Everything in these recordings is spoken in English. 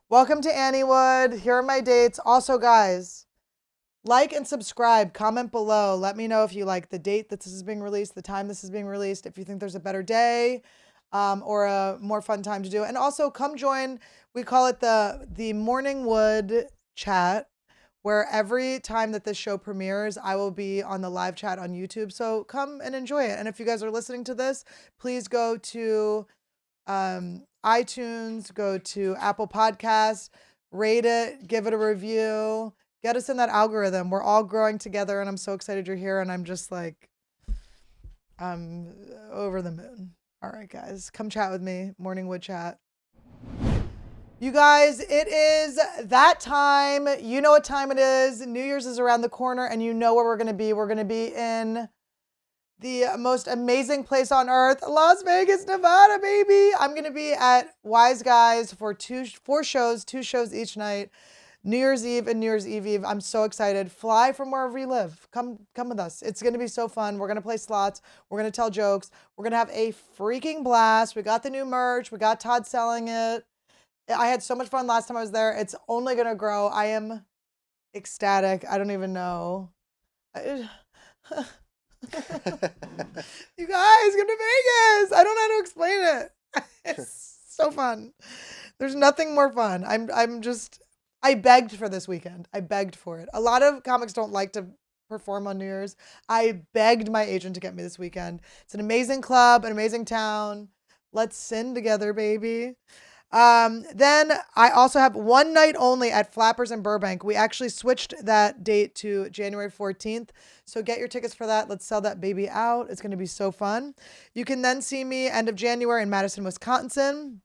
Welcome to AnnieWood. Here are my dates. Also, guys, like and subscribe. Comment below. Let me know if you like the date that this is being released, the time this is being released, if you think there's a better day or a more fun time to do it. And also, come join. We call it the Morning Wood chat, where every time that this show premieres, I will be on the live chat on YouTube. So come and enjoy it. And if you guys are listening to this, please go to iTunes, go to Apple Podcasts, rate it, give it a review, get us in that algorithm. We're all growing together, and I'm so excited you're here. And I'm just like, I'm over the moon. All right, guys, come chat with me. Morning Wood chat. You guys, it is that time. You know what time it is. New Year's is around the corner, and you know where we're going to be. We're going to be in the most amazing place on earth, Las Vegas, Nevada, baby. I'm going to be at Wise Guys for 2 shows each night, New Year's Eve and New Year's Eve. I'm so excited. Fly from wherever you live. Come with us. It's going to be so fun. We're going to play slots. We're going to tell jokes. We're going to have a freaking blast. We got the new merch. We got Todd selling it. I had so much fun last time I was there. It's only going to grow. I am ecstatic. I don't even know. You guys, come to Vegas. I don't know how to explain it. It's so fun. There's nothing more fun. I begged for this weekend. I begged for it. A lot of comics don't like to perform on New Year's. I begged my agent to get me this weekend. It's an amazing club, an amazing town. Let's sin together, baby. Then I also have one night only at Flappers in Burbank. We actually switched that date to January 14th. So get your tickets for that. Let's sell that baby out. It's going to be so fun. You can then see me end of January in Madison, Wisconsin,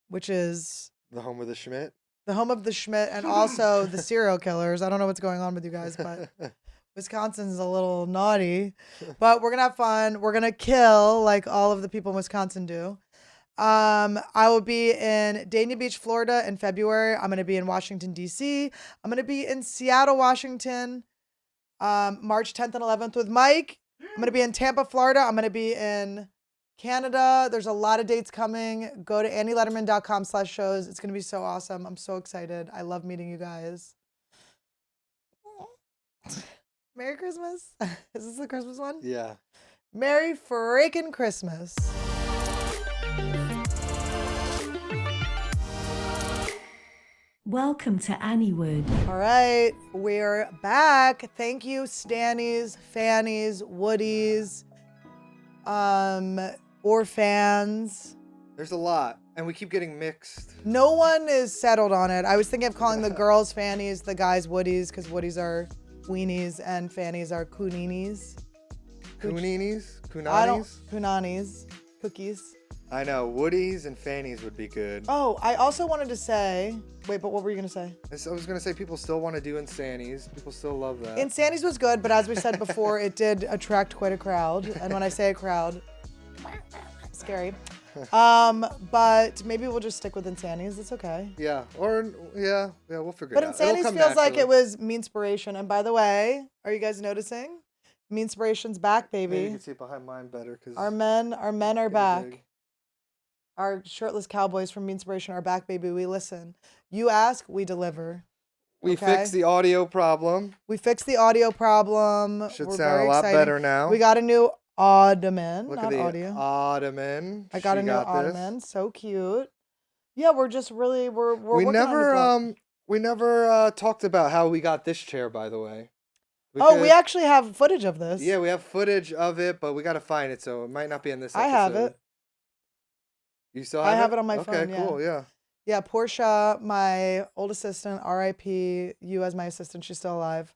which is the home of the Schmidt. The home of the Schmidt and also the serial killers. I don't know what's going on with you guys, but Wisconsin's a little naughty, but we're going to have fun. We're going to kill like all of the people in Wisconsin do. I will be in Dania Beach, Florida in February. I'm going to be in Washington, D.C. I'm going to be in Seattle, Washington, March 10th and 11th with Mike. I'm going to be in Tampa, Florida. I'm going to be in Canada. There's a lot of dates coming. Go to AnnieLederman.com/shows. It's going to be so awesome. I'm so excited. I love meeting you guys. Merry Christmas. Is this the Christmas one? Yeah. Merry freaking Christmas. Welcome to AnnieWood. All right, we're back. Thank you, Stannies, Fannies, Woodies, or fans. There's a lot, and we keep getting mixed. No one is settled on it. I was thinking of calling the girls Fannies, the guys Woodies, because Woodies are weenies and Fannies are cooninis. Cooninis? Punanis. Cookies. I know. Woodies and Fannies would be good. Oh, I also wanted to say... Wait, but what were you going to say? I was going to say people still want to do Insannies. People still love that. Insannies was good, but as we said before, it did attract quite a crowd. And when I say a crowd, scary. But maybe we'll just stick with Insannies. It's okay. Yeah. Or, yeah, we'll figure it out. But Insannies feels like it was Meanspiration. And by the way, are you guys noticing? Meanspiration's back, baby. Maybe you can see it behind mine better. Cause our men are back. Big. Our shirtless cowboys from Meanspiration are back, baby. We listen. You ask, we deliver. We fixed the audio problem. Should We're sound a lot better now. We got a new ottoman. Look not at the audio. ottoman. I got a new ottoman. So cute. Yeah, we're just really we're we never talked about how we got this chair, by the way. We actually have footage of this. Yeah, we have footage of it, but we got to find it, so it might not be in this episode. I have it. You still have it? I have it on my phone. Okay, cool, yeah. Yeah, Portia, my old assistant, R.I.P. You as my assistant. She's still alive.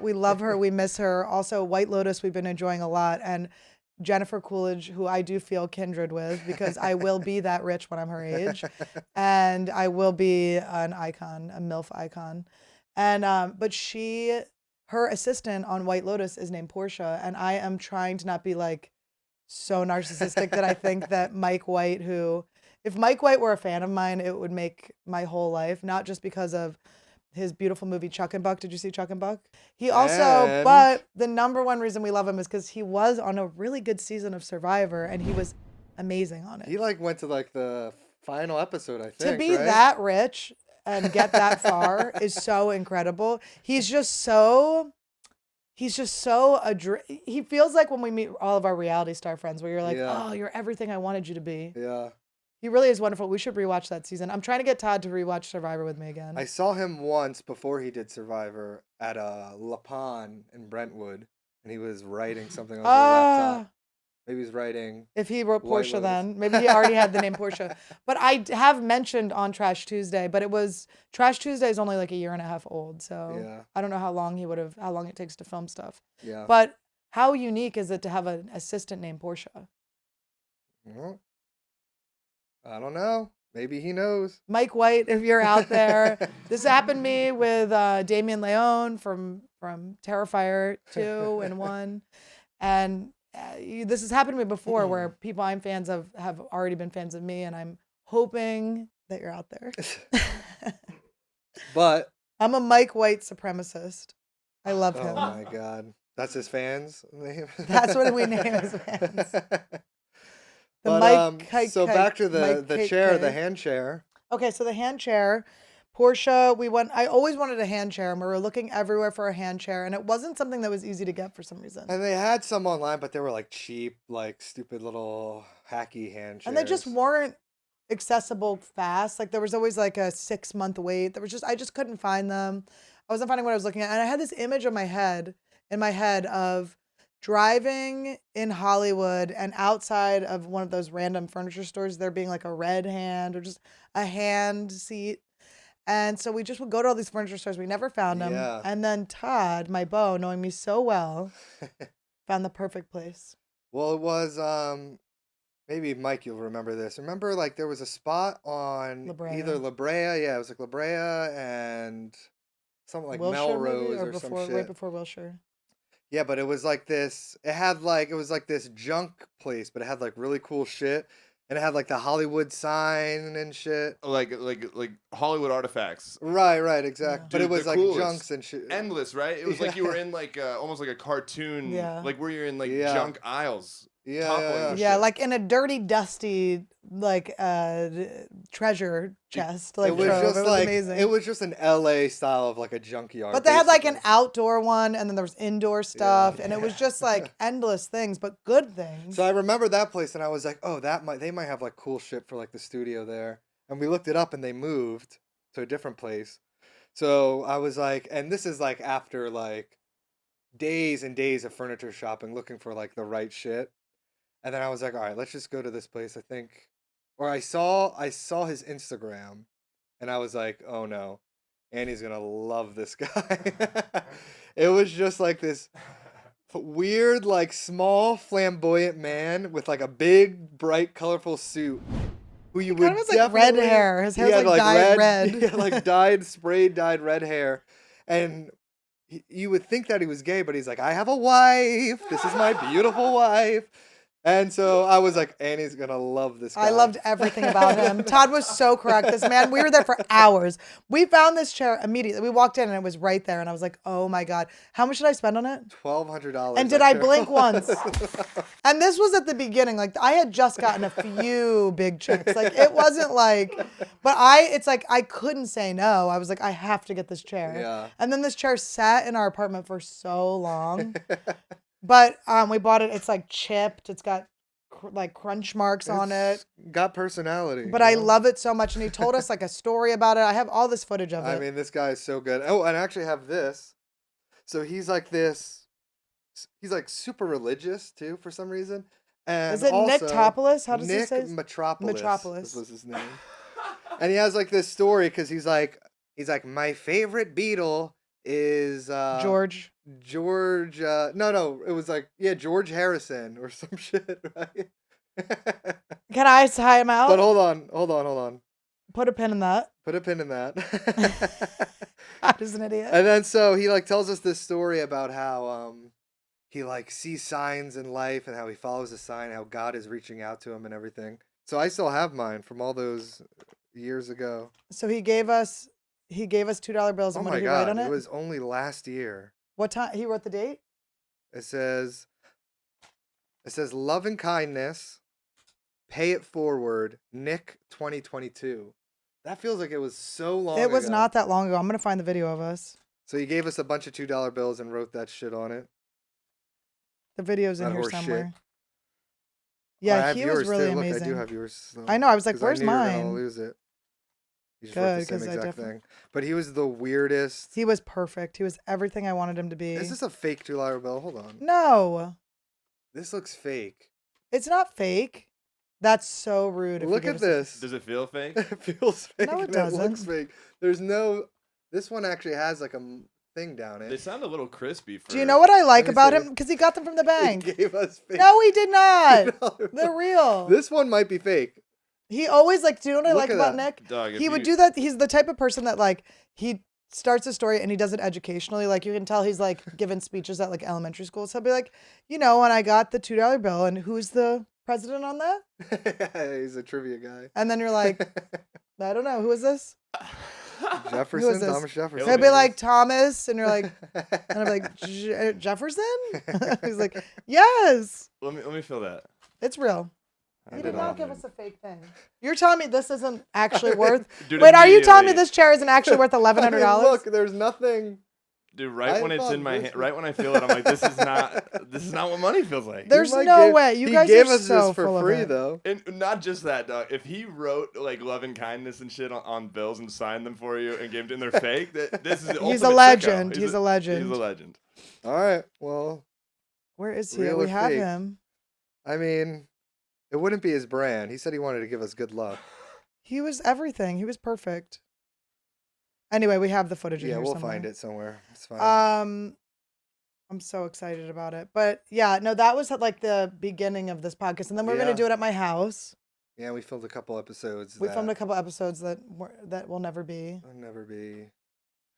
We love her. We miss her. Also, White Lotus, we've been enjoying a lot. And Jennifer Coolidge, who I do feel kindred with because I will be that rich when I'm her age. And I will be an icon, a MILF icon. And but her assistant on White Lotus is named Portia. And I am trying to not be like so narcissistic that I think that Mike White, if Mike White were a fan of mine, it would make my whole life, not just because of his beautiful movie Chuck and Buck. Did you see Chuck and Buck? But the number one reason we love him is because he was on a really good season of Survivor and he was amazing on it. He went to the final episode, I To think. be right? that rich and get that far is so incredible. He's just so he feels like when we meet all of our reality star friends where you're like, Yeah. oh, you're everything I wanted you to be. Yeah. He really is wonderful. We should rewatch that season. I'm trying to get Todd to rewatch Survivor with me again. I saw him once before he did Survivor at La Pan in Brentwood, and he was writing something on his laptop. Maybe he's writing. If he wrote White Portia Lotus. then. Maybe he already had the name Portia. But I have mentioned on Trash Tuesday, but Trash Tuesday is only like a year and a half old. So Yeah. I don't know how long it takes to film stuff. Yeah. But how unique is it to have an assistant named Portia? Well, I don't know. Maybe he knows. Mike White, if you're out there. This happened to me with Damian Leone from Terrifier 2 and 1. And this has happened to me before where people I'm fans of have already been fans of me, and I'm hoping that you're out there. But I'm a Mike White supremacist. I love him. oh my God, that's his fans name. That's what we name his fans. So back to the chair, the hand chair. Okay, so the hand chair. Portia, I always wanted a hand chair, and we were looking everywhere for a hand chair, and it wasn't something that was easy to get for some reason. And they had some online, but they were like cheap, like stupid little hacky hand chairs. And they just weren't accessible fast. Like there was always like a 6-month wait. I just couldn't find them. I wasn't finding what I was looking at. And I had this image in my head of driving in Hollywood and outside of one of those random furniture stores, there being like a red hand or just a hand seat. And so we just would go to all these furniture stores. We never found them. Yeah. And then Todd, my beau, knowing me so well, found the perfect place. Well, it was maybe Mike, you'll remember this. Remember, like there was a spot on La Brea. either La Brea, yeah, it was like La Brea and something like Wilshire, Melrose maybe? or some shit. Right before Wilshire. Yeah, but it was like this. It was like this junk place, but it had like really cool shit, and it had like the Hollywood sign and shit. Like Hollywood artifacts. Right, exactly. But Dude, it was the like coolest. junks and shit. Endless, right? It was like you were in like almost like a cartoon. Yeah. Like where you're in like Yeah. junk aisles. Yeah, toppling yeah. with Yeah, shit. like in a dirty, dusty, like treasure chest. Like It was trove. just It was like amazing. it was just an LA style of like a junkyard. But they had like an basically. outdoor one, and then there was indoor stuff, and it was just like endless things, but good things. So I remember that place, and I was like, oh, they might have like cool shit for like the studio there. And we looked it up, and they moved to a different place. So I was like, and this is like after like days and days of furniture shopping, looking for like the right shit. And then I was like, all right, let's just go to this place. I think, or I saw his Instagram, and I was like, oh no, Annie's gonna love this guy. It was just like this weird, like small, flamboyant man with like a big, bright, colorful suit. Who you would kind of has like red definitely- hair. His he hair's had, like dyed red. He had like dyed red hair, and you would think that he was gay, but he's like, I have a wife. This is my beautiful wife. And so I was like, Annie's gonna love this guy. I loved everything about him. Todd was so correct. This man, we were there for hours. We found this chair immediately. We walked in and it was right there. And I was like, oh my God. How much did I spend on it? $1,200. And did I blink once? And this was at the beginning. Like I had just gotten a few big checks. Like it wasn't like, but it's like I couldn't say no. I was like, I have to get this chair. Yeah. And then this chair sat in our apartment for so long. But we bought it. It's like chipped. It's got like crunch marks on it. It's got personality. But you I know? love it so much. And he told us like a story about it. I have all this footage of it. I mean, this guy is so good. Oh, and I actually have this. So he's like this. He's like super religious too for some reason. And is it also, Nick Topolis? How does Nick he say? Metropolis. Metropolis. This was his name. And he has like this story because he's like my favorite Beatle is George. No, it was like George Harrison or some shit, right? Can I tie him out? But hold on. Put a pin in that. Put a pin in that. I'm just an idiot. And then so he like tells us this story about how he like sees signs in life and how he follows a sign, how God is reaching out to him and everything. So I still have mine from all those years ago. So he gave us $2 bills. Oh And what my did he write God, on it? it was only last year. What time? He wrote the date? It says love and kindness, Pay It Forward, Nick 2022. That feels like it was so long It was ago. not that long ago. I'm going to find the video of us. So he gave us a bunch of $2 bills and wrote that shit on it. The video's in That here horse somewhere. shit. Yeah, I have he yours was really too. Look, amazing. I do have yours. So, I know. I was like, 'cause where's I knew you were gonna mine? lose it. You just Good, wrote the same 'cause I exact definitely- thing. But he was the weirdest. He was perfect. He was everything I wanted him to be. Is this a fake $2 bill? Hold on. No, This looks fake. it's not fake. That's so rude. if you Look give at us a- this. Does it feel fake? It feels fake. No, it and It looks doesn't. fake. There's no. This one actually has like a thing down They it. sound a little crispy. For... Do you know what I like me about see. him? Because he got them from the He bank. gave us fake. No, he did not. $2 They're bills. real. This one might be fake. He always like. Do you know what I Look like at about that. Nick? Dog, if He would you- do that. He's the type of person that like he starts a story and he does it educationally. Like you can tell he's like giving speeches at like elementary school. So he'll be like, you know, when I got the $2 bill and who's the president on that? He's a trivia guy. And then you're like, I don't know, who is this? Jefferson, this? Thomas Jefferson. He'll be like Thomas, and you're like, and I'm like Jefferson. He's like, yes, Let me feel that. it's real. I He don't did know, not give man. us a fake thing. You're telling me this isn't actually worth? Dude, Wait, are you telling me immediately- this chair isn't actually worth $1,100? I mean, look, there's nothing. Dude, right I when it's thought in my this hand, was- right when I feel it, I'm like, this is not what money feels like. There's He might no give- way. You he guys gave are us so this for full of free it. though. And not just that, dog. If he wrote like love and kindness and shit on bills and signed them for you and gave them, and they're fake, this is the He's ultimate a legend. sicko. He's a legend. He's a legend. All right. Well, Where is he? Real We or have fake? him. I mean, it wouldn't be his brand. He said he wanted to give us good luck. He was everything. He was perfect. Anyway, we have the footage. in Yeah, here we'll somewhere. find it somewhere. It's fine. I'm so excited about it. But yeah, no, that was at like the beginning of this podcast, and then we're Yeah. gonna do it at my house. Yeah, we filmed a couple episodes. We that filmed a couple episodes that will never be. will never be The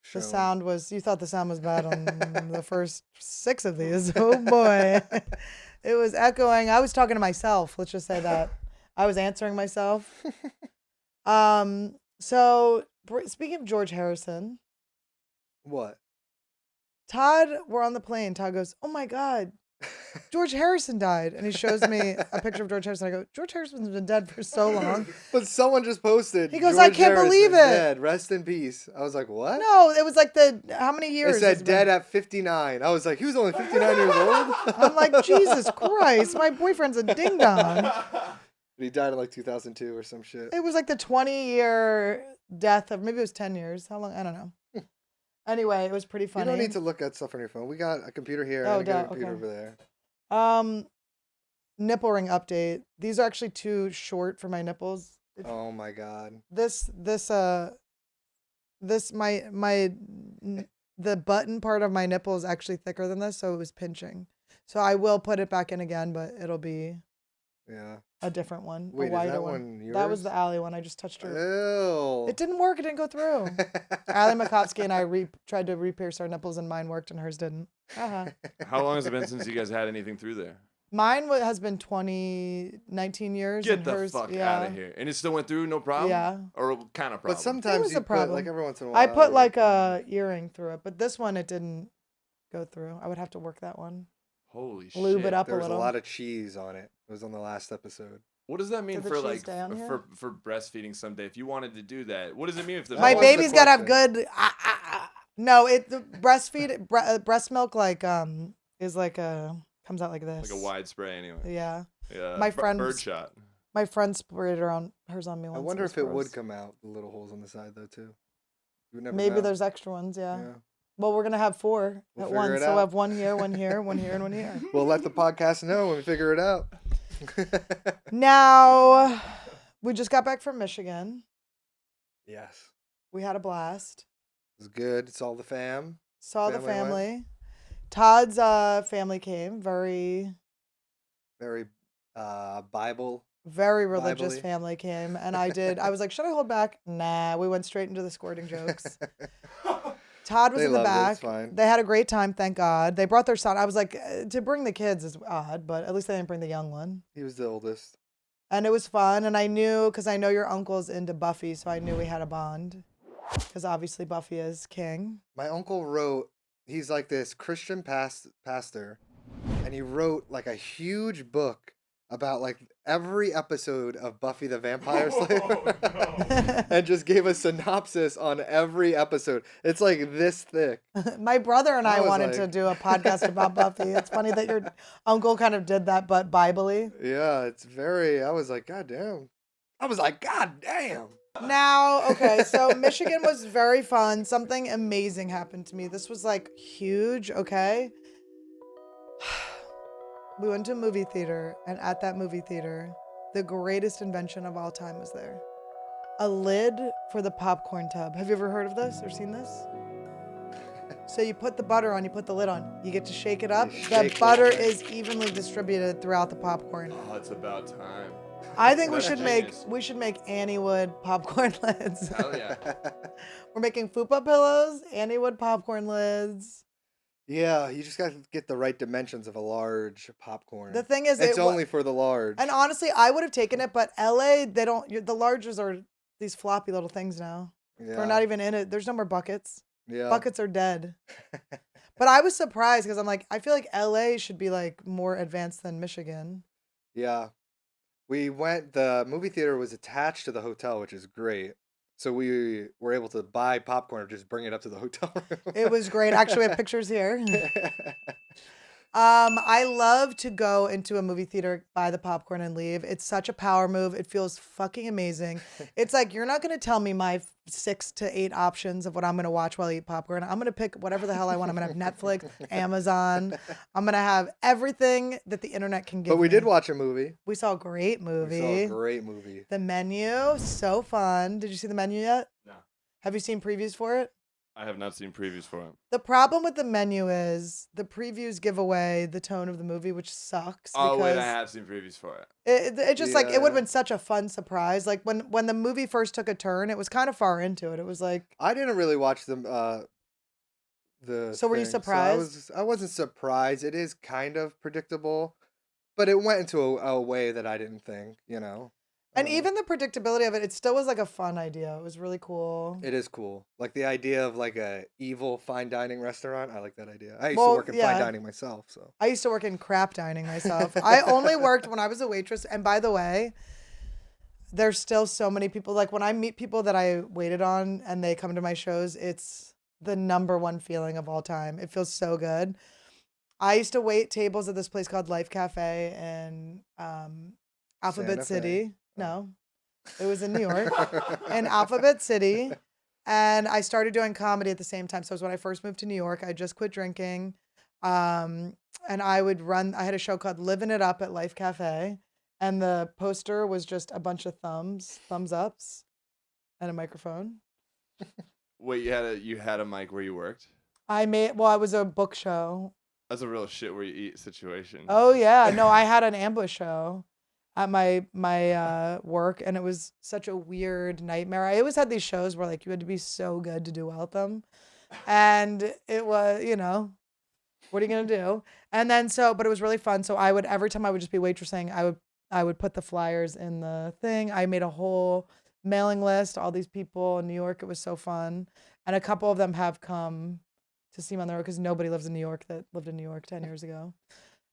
shown. sound was. You thought the sound was bad on the first 6 of these. Oh boy, it was echoing. I was talking to myself. Let's just say that I was answering myself. So speaking of George Harrison. What? Todd, we're on the plane. Todd goes, "Oh my God, George Harrison died." And he shows me a picture of George Harrison. I go, "George Harrison's been dead for so long." But someone just posted. He goes, "I "George can't believe Harrison it." Dead. Rest in peace. I was like, what? No, it was like how many years? It said it's been? dead at 59. I was like, he was only 59 years old? I'm like, Jesus Christ, my boyfriend's a ding dong. He died in like 2002 or some shit. It was like the 20-year death of, maybe it was 10 years. How long? I don't know. Anyway, it was pretty funny. You don't need to look at stuff on your phone. We got a computer here Oh, and a duh, computer okay. over there. Nipple ring update. These are actually too short for my nipples. Oh my god. The button part of my nipple is actually thicker than this, so it was pinching. So I will put it back in again, but it'll be Yeah. a different one, Wait, a is wider that one. one That was yours? the Allie one. I just touched her. Ew. It didn't work. It didn't go through. Allie Makovsky and I tried to re-pierce our nipples, and mine worked, and hers didn't. Uh-huh. How long has it been since you guys had anything through there? Mine has been 19 years. Get and the hers, fuck yeah. out of here. And it still went through, no problem? Yeah. Or kind of problem? But sometimes was you a put problem. like every once in a while. I put you like can- a earring through it, but this one it didn't go through. I would have to work that one. Holy shit. Lube it up There a was a little. lot of cheese on it. It was on the last episode. What does that mean Did the for cheese like stay on here? for breastfeeding someday? If you wanted to do that, what does it mean if the My was the baby's gotta have question. good. No, the breast milk like is like comes out like this. like a wide spray anyway? Yeah, Yeah. My friend's- bird shot. my friend sprayed hers on me once. I wonder was if it would gross. come out, the little holes on the side though too. You would never Maybe know. there's extra ones. Yeah. Yeah. Well, we're gonna have 4 We'll at figure once, it so we'll out. have one here, one here, one here, and one here. We'll let the podcast know when we figure it out. Now, we just got back from Michigan. Yes. We had a blast. It's good. It's all the fam. Saw the Family went? family. Todd's family came. Very, Very Bible. very religious Bible-y. family came. And I was like, should I hold back? Nah, we went straight into the squirting jokes. Todd was They in the loved it, back. it's fine. They had a great time, thank God. They brought their son. I was like, to bring the kids is odd, but at least they didn't bring the young one. He was the oldest. And it was fun. And I knew, because I know your uncle's into Buffy, so I knew we had a bond. Because obviously Buffy is king. My uncle wrote, he's like this Christian pastor, and he wrote like a huge book about like every episode of Buffy the Vampire Slayer no. and just gave a synopsis on every episode. It's like this thick. My brother and I was wanted to like- do a podcast about Buffy. It's funny that your uncle kind of did that, but Bible-y. Yeah, it's very. I was like, God damn. I was like, God damn. Now, okay, so Michigan was very fun. Something amazing happened to me. This was like huge, okay? We went to a movie theater, and at that movie theater, the greatest invention of all time was there. A lid for the popcorn tub. Have you ever heard of this or seen this? So you put the butter on, you put the lid on. You get to shake it up. You The shake it. butter is evenly distributed throughout the popcorn. Oh, it's about time. I think we That's should genius. make AnnieWood popcorn lids. Hell yeah. We're making fupa pillows, AnnieWood popcorn lids. Yeah, you just got to get the right dimensions of a large popcorn. The thing is, it's only for the large. and honestly, I would have taken it, but LA, they don't. The larges are these floppy little things now. yeah. They're not even in it. There's no more buckets. Yeah. Buckets are dead. But I was surprised because I'm like, I feel like LA should be like more advanced than Michigan. Yeah. We went, the movie theater was attached to the hotel, which is great. So we were able to buy popcorn and just bring it up to the hotel room. It was great. Actually, we have pictures here. I love to go into a movie theater, buy the popcorn, and leave. It's such a power move. It feels fucking amazing. It's like, you're not going to tell me my 6 to 8 options of what I'm going to watch while I eat popcorn. I'm going to pick whatever the hell I want. I'm going to have Netflix, Amazon. I'm going to have everything that the internet can give But we me. did watch a movie. We saw a great We movie. saw a great movie. The Menu, so fun. Did you see The Menu yet? No. Have you seen previews for it? I have not seen previews for it. The problem with The Menu is the previews give away the tone of the movie, which sucks. Oh, wait, I because have seen previews for it. it just like, it would have Yeah. been such a fun surprise. Like when the movie first took a turn, it was kind of far into it. It was like, I didn't really watch the So were you thing, surprised? I wasn't surprised. It is kind of predictable, but it went into a way that I didn't think, you know. and even the predictability of it, it still was like a fun idea. It was really cool. It is cool. Like the idea of like a evil fine dining restaurant. I like that idea. I used Well, to work in yeah. fine dining myself, so. I used to work in crap dining myself. I only worked when I was a waitress. And by the way, there's still so many people. Like when I meet people that I waited on and they come to my shows, it's the number one feeling of all time. It feels so good. I used to wait tables at this place called Life Cafe in Alphabet Santa Fe? City. No, it was in New York, in Alphabet City. And I started doing comedy at the same time. So it was when I first moved to New York. I just quit drinking. And I had a show called Living It Up at Life Cafe. And the poster was just a bunch of thumbs ups, and a microphone. Wait, you had a mic where you worked? It was a book show. That's a real shit where you eat situation. Oh yeah. No, I had an ambush show at my work, and it was such a weird nightmare. I always had these shows where like you had to be so good to do well at them. And it was, what are you gonna do? And then but it was really fun. So every time I would just be waitressing, I would put the flyers in the thing. I made a whole mailing list, all these people in New York. It was so fun. And a couple of them have come to see me on the road because nobody lives in New York that lived in New York 10 years ago.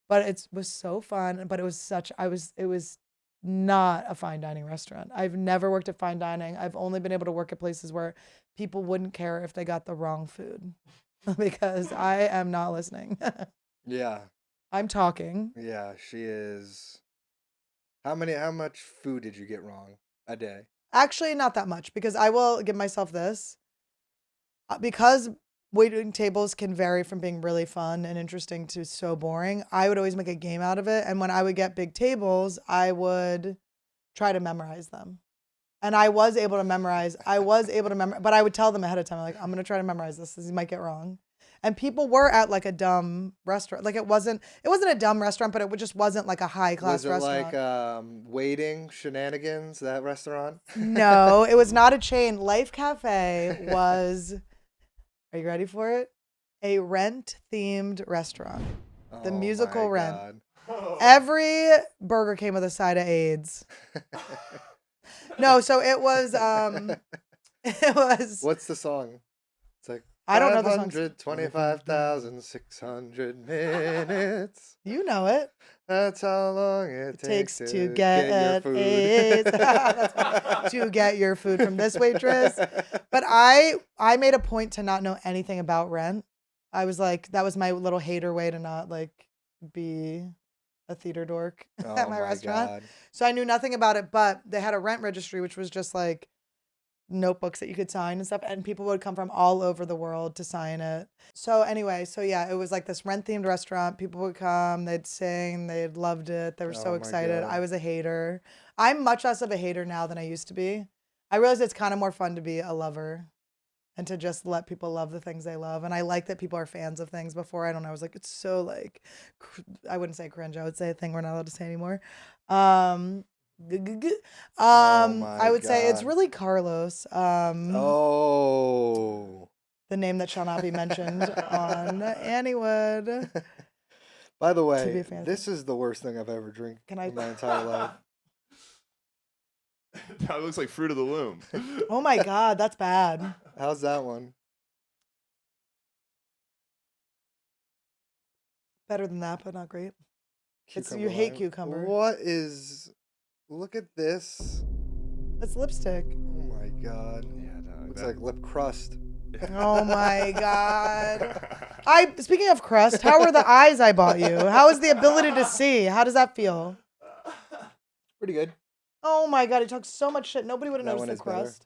But it was so fun. But it was not a fine dining restaurant. I've never worked at fine dining. I've only been able to work at places where people wouldn't care if they got the wrong food because I am not listening. Yeah. I'm talking. Yeah, she is. How much food did you get wrong a day? Actually, not that much because I will give myself this. Because waiting tables can vary from being really fun and interesting to so boring, I would always make a game out of it. And when I would get big tables, I would try to memorize them. And I was able to memorize, but I would tell them ahead of time, like, I'm going to try to memorize this. You might get wrong. And people were at like a dumb restaurant. Like it wasn't a dumb restaurant, but it just wasn't like a high class Was it restaurant. like waiting shenanigans, that restaurant? No, it was not a chain. Life Cafe was, are you ready for it? A Rent-themed restaurant. The Oh musical my Rent. God. Every burger came with a side of AIDS. No, so it was, What's the song? It's like, I don't know the songs. 525,600 minutes. You know it. That's how long it Takes takes to to get your food. to get your food from this waitress. But I made a point to not know anything about Rent. I was like, that was my little hater way to not like be a theater dork at my restaurant. God. So I knew nothing about it, but they had a rent registry, which was just like notebooks that you could sign and stuff, and people would come from all over the world to sign it. So anyway, so yeah, it was like this Rent themed restaurant. People would come, they'd sing, they loved it, they were so Oh my excited. God. I was a hater. I'm much less of a hater now than I used to be. I realize it's kind of more fun to be a lover and to just let people love the things they love. And I like that people are fans of things. Before, I don't know, I was like, it's so like, I wouldn't say cringe, I would say a thing we're not allowed to say anymore. I would say it's God. really Carlos. Oh. The name that shall not be mentioned on AnnieWood. By the be way, a fan. this is the worst thing I've ever drank Can I- in my entire life. That looks like Fruit of the Loom. Oh my God, that's bad. How's that one? Better than that, but not great. You Cucumber hate lime? cucumber. What is... Look at this. It's lipstick. Oh my God. Yeah, no, Looks that- like lip crust. Oh my God. Speaking of crust, how were the eyes I bought you? How is the ability to see? How does that feel? Pretty good. Oh my God, he talks so much shit. Nobody would have That noticed one the is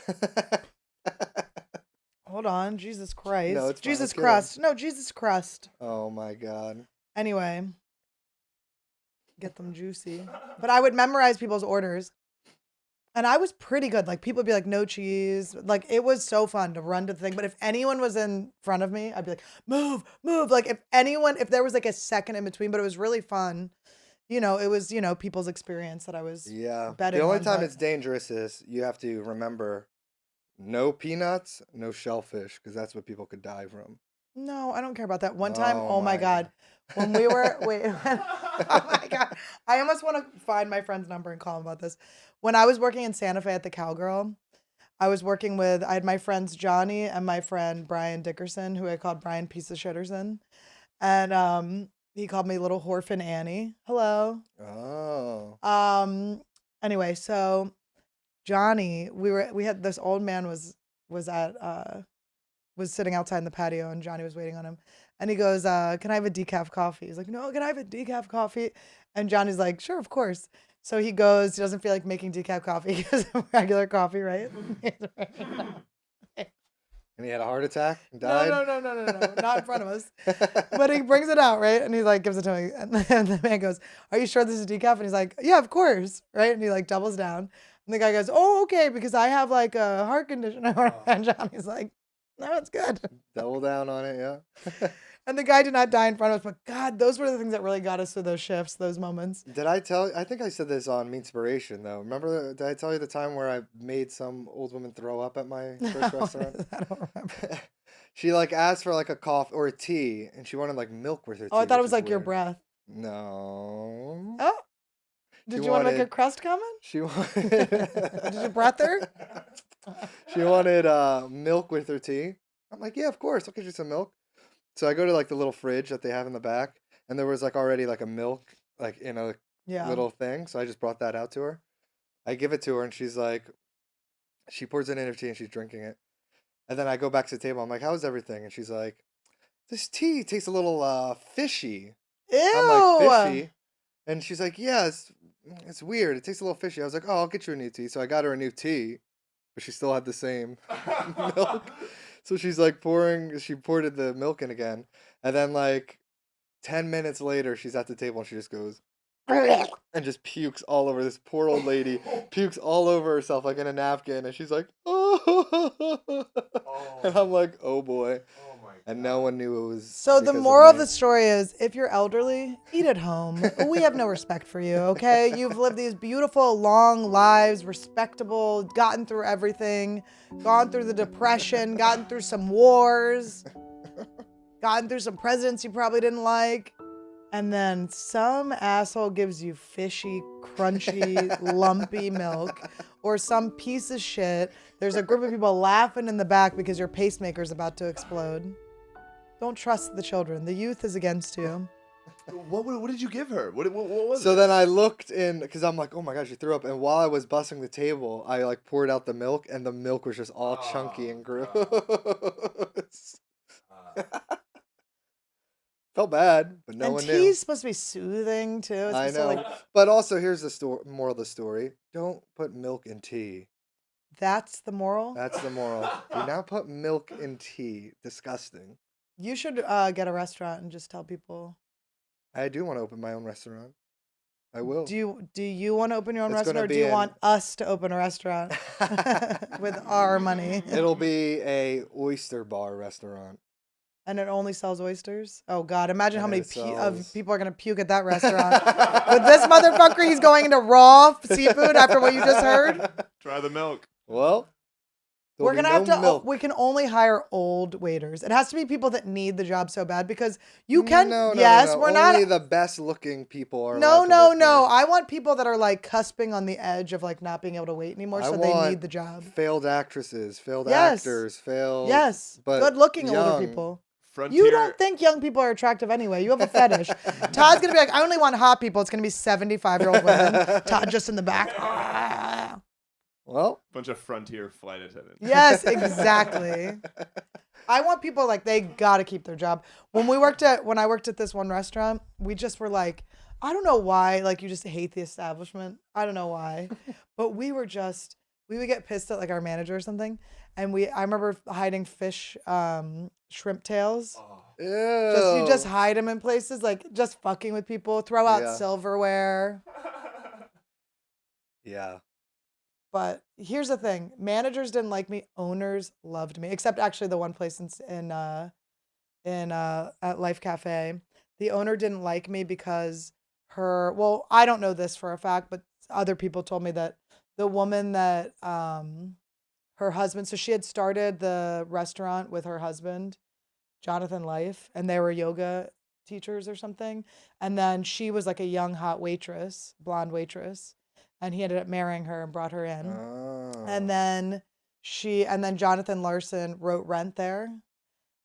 crust. Hold on, Jesus Christ. No, it's fine, Jesus let's get crust. No, Jesus crust. Oh my God. Anyway, get them juicy. But I would memorize people's orders. And I was pretty good. Like, people would be like, no cheese. Like, it was so fun to run to the thing. But if anyone was in front of me, I'd be like, move, move. Like, if there was like a second in between, but it was really fun. You know, it was, people's experience that I was Yeah. betting The only on, time but- it's dangerous is you have to remember no peanuts, no shellfish, because that's what people could die from. No, I don't care about that. One time, Oh oh my my God, when we were, oh my God, I almost want to find my friend's number and call him about this. When I was working in Santa Fe at the Cowgirl, I had my friends Johnny and my friend Brian Dickerson, who I called Brian Piece of Shitterson. And he called me Little Horfin Annie. Hello. Oh. Anyway, so Johnny, we had this old man was sitting outside in the patio, and Johnny was waiting on him. And he goes, can I have a decaf coffee? He's like, no, can I have a decaf coffee? And Johnny's like, sure, of course. So he goes, he doesn't feel like making decaf coffee. He goes, regular coffee, right? And he had a heart attack and No, died? no, not in front of us. But he brings it out, right? And he like gives it to me. And the man goes, are you sure this is decaf? And he's like, yeah, of course. Right? And he like doubles down. And the guy goes, oh, okay, because I have like a heart condition. And Johnny's like, no, it's good. Double down on it, yeah. And the guy did not die in front of us. But God, those were the things that really got us through those shifts, those moments. I think I said this on Meanspiration, though. Remember, did I tell you the time where I made some old woman throw up at my first restaurant? I don't remember. She like asked for like a coffee or a tea, and she wanted like milk with her tea. Oh, I thought it which was is like your weird. breath. No. Oh. Did She you want to make a wanted- crust comment? She wanted. Did you breath her? She wanted milk with her tea. I'm like, yeah, of course. I'll get you some milk. So I go to like the little fridge that they have in the back, and there was like already like a milk like in a Yeah. little thing. So I just brought that out to her. I give it to her, and she's like, she pours it in her tea, and she's drinking it. And then I go back to the table. I'm like, how's everything? And she's like, this tea tastes a little fishy. Ew. I'm like, fishy? And she's like, yeah, it's weird. It tastes a little fishy. I was like, oh, I'll get you a new tea. So I got her a new tea, but she still had the same milk. So she's like she poured the milk in again. And then like 10 minutes later, she's at the table and she just goes, and just pukes all over. This poor old lady pukes all over herself like in a napkin. And she's like, oh. And I'm like, oh boy. And no one knew it was. So the because moral of me. the story is, if you're elderly, eat at home. We have no respect for you, okay? You've lived these beautiful, long lives, respectable, gotten through everything, gone through the Depression, gotten through some wars, gotten through some presidents you probably didn't like. And then some asshole gives you fishy, crunchy, lumpy milk, or some piece of shit. There's a group of people laughing in the back because your pacemaker's about to explode. Don't trust the children. The youth is against you. What did you give her? What was So it? then I looked in because I'm like, oh my gosh, she threw up. And while I was busting the table, I like poured out the milk, and the milk was just all chunky and gross. Felt bad, but no And one tea's knew. supposed to be soothing too. It's I supposed to, know. But also, here's the moral of the story: don't put milk in tea. that's the moral. That's the moral. Do not put milk in tea. Disgusting. You should get a restaurant and just tell people. I do want to open my own restaurant. I will. Do you want to open your own It's gonna restaurant, or do be you in- want us to open a restaurant with our money? It'll be a oyster bar restaurant. And it only sells oysters? Oh, God. Imagine how And many it sells- people are going to puke at that restaurant. With this motherfucker, he's going into raw seafood after what you just heard. Try the milk. Well, We're there'll going be to have no to, milk. we can only hire old waiters. It has to be people that need the job so bad because you can, No, yes, we're Only not. the best looking people are. No, allowed to no, work no. there. I want people that are like cusping on the edge of like not being able to wait anymore, I so they want need the job. Failed actresses, failed Yes. actors, failed. Yes, but good-looking older young. people. Frontier. You don't think young people are attractive anyway. You have a fetish. Todd's going to be like, I only want hot people. It's going to be 75-year-old women. Todd just in the back. Well, Bunch of frontier flight attendants. Yes, exactly. I want people like they got to keep their job. When I worked at this one restaurant, we just were like, I don't know why, like you just hate the establishment. I don't know why. But we would get pissed at like our manager or something. And I remember hiding fish, shrimp tails. ew. You just hide them in places, like just fucking with people, throw out Yeah. silverware. Yeah. But here's the thing. Managers didn't like me. Owners loved me, except actually the one place at Life Cafe. The owner didn't like me because I don't know this for a fact, but other people told me that the woman that, her husband, so she had started the restaurant with her husband, Jonathan Life, and they were yoga teachers or something. And then she was like a young, hot waitress, blonde waitress. And he ended up marrying her and brought her in. Oh. And then Jonathan Larson wrote Rent there,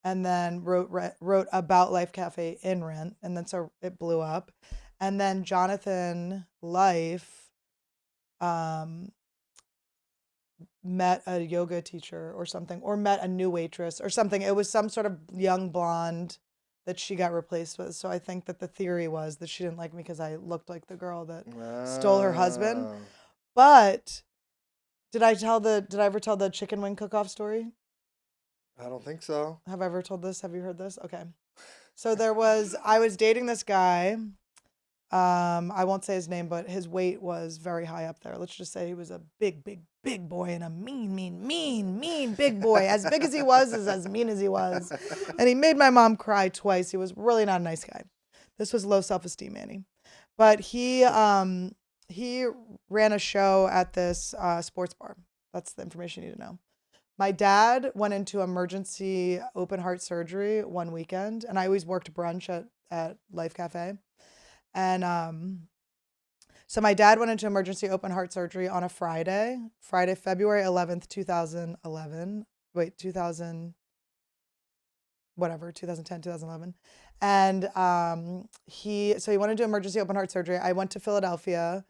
and then wrote about Life Cafe in Rent, and then so it blew up. And then Jonathan Life met a yoga teacher or something, or met a new waitress or something. It was some sort of young blonde that she got replaced with. So I think that the theory was that she didn't like me because I looked like the girl that stole her husband. Oh. But did I ever tell the chicken wing cook-off story? I don't think so. Have I ever told this? Have you heard this? Okay. So I was dating this guy. I won't say his name, but his weight was very high up there. Let's just say he was a big, big, big boy and a mean big boy. As big as he was is as mean as he was. And he made my mom cry twice. He was really not a nice guy. This was low self-esteem, Annie. But he ran a show at this sports bar. That's the information you need to know. My dad went into emergency open heart surgery one weekend, and I always worked brunch at Life Cafe. And so my dad went into emergency open heart surgery on a Friday, February 11th, 2011. Wait, 2010, 2011. And he went into emergency open heart surgery. I went to Philadelphia.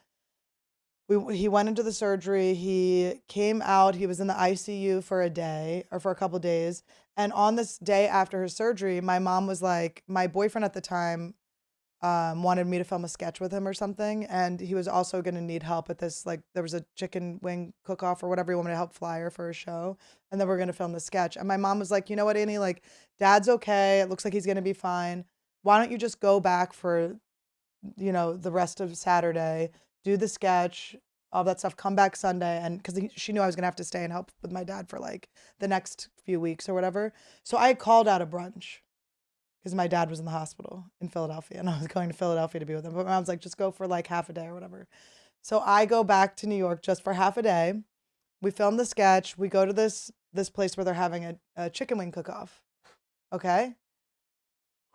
He went into the surgery. He came out. He was in the ICU for a day or for a couple of days. And on this day after his surgery, my mom was like, my boyfriend at the time wanted me to film a sketch with him or something. And he was also going to need help at this, like there was a chicken wing cook-off or whatever. He wanted me to help flyer for a show. And then we're going to film the sketch. And my mom was like, you know what, Annie, like dad's okay. It looks like he's going to be fine. Why don't you just go back for, the rest of Saturday, do the sketch, all that stuff, come back Sunday. And because she knew I was going to have to stay and help with my dad for like the next few weeks or whatever. So I called out a brunch because my dad was in the hospital in Philadelphia and I was going to Philadelphia to be with him. But my mom's like, just go for like half a day or whatever. So I go back to New York just for half a day. We film the sketch. We go to this place where they're having a chicken wing cook-off. Okay?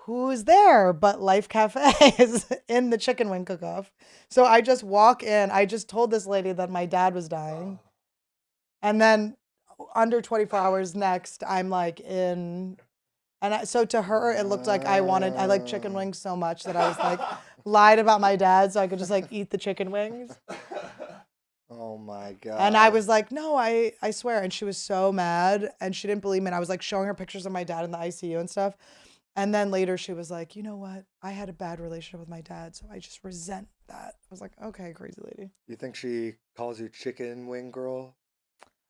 who's there but Life Cafe is in the chicken wing cook-off. So I just walk in. I just told this lady that my dad was dying. And then under 24 hours next, I'm like in. And so to her, it looked like I like chicken wings so much that I was like lied about my dad so I could just like eat the chicken wings. Oh my God. And I was like, no, I swear. And she was so mad and she didn't believe me. And I was like showing her pictures of my dad in the ICU and stuff. And then later she was like, you know what? I had a bad relationship with my dad, so I just resent that. I was like, okay, crazy lady. You think she calls you chicken wing girl?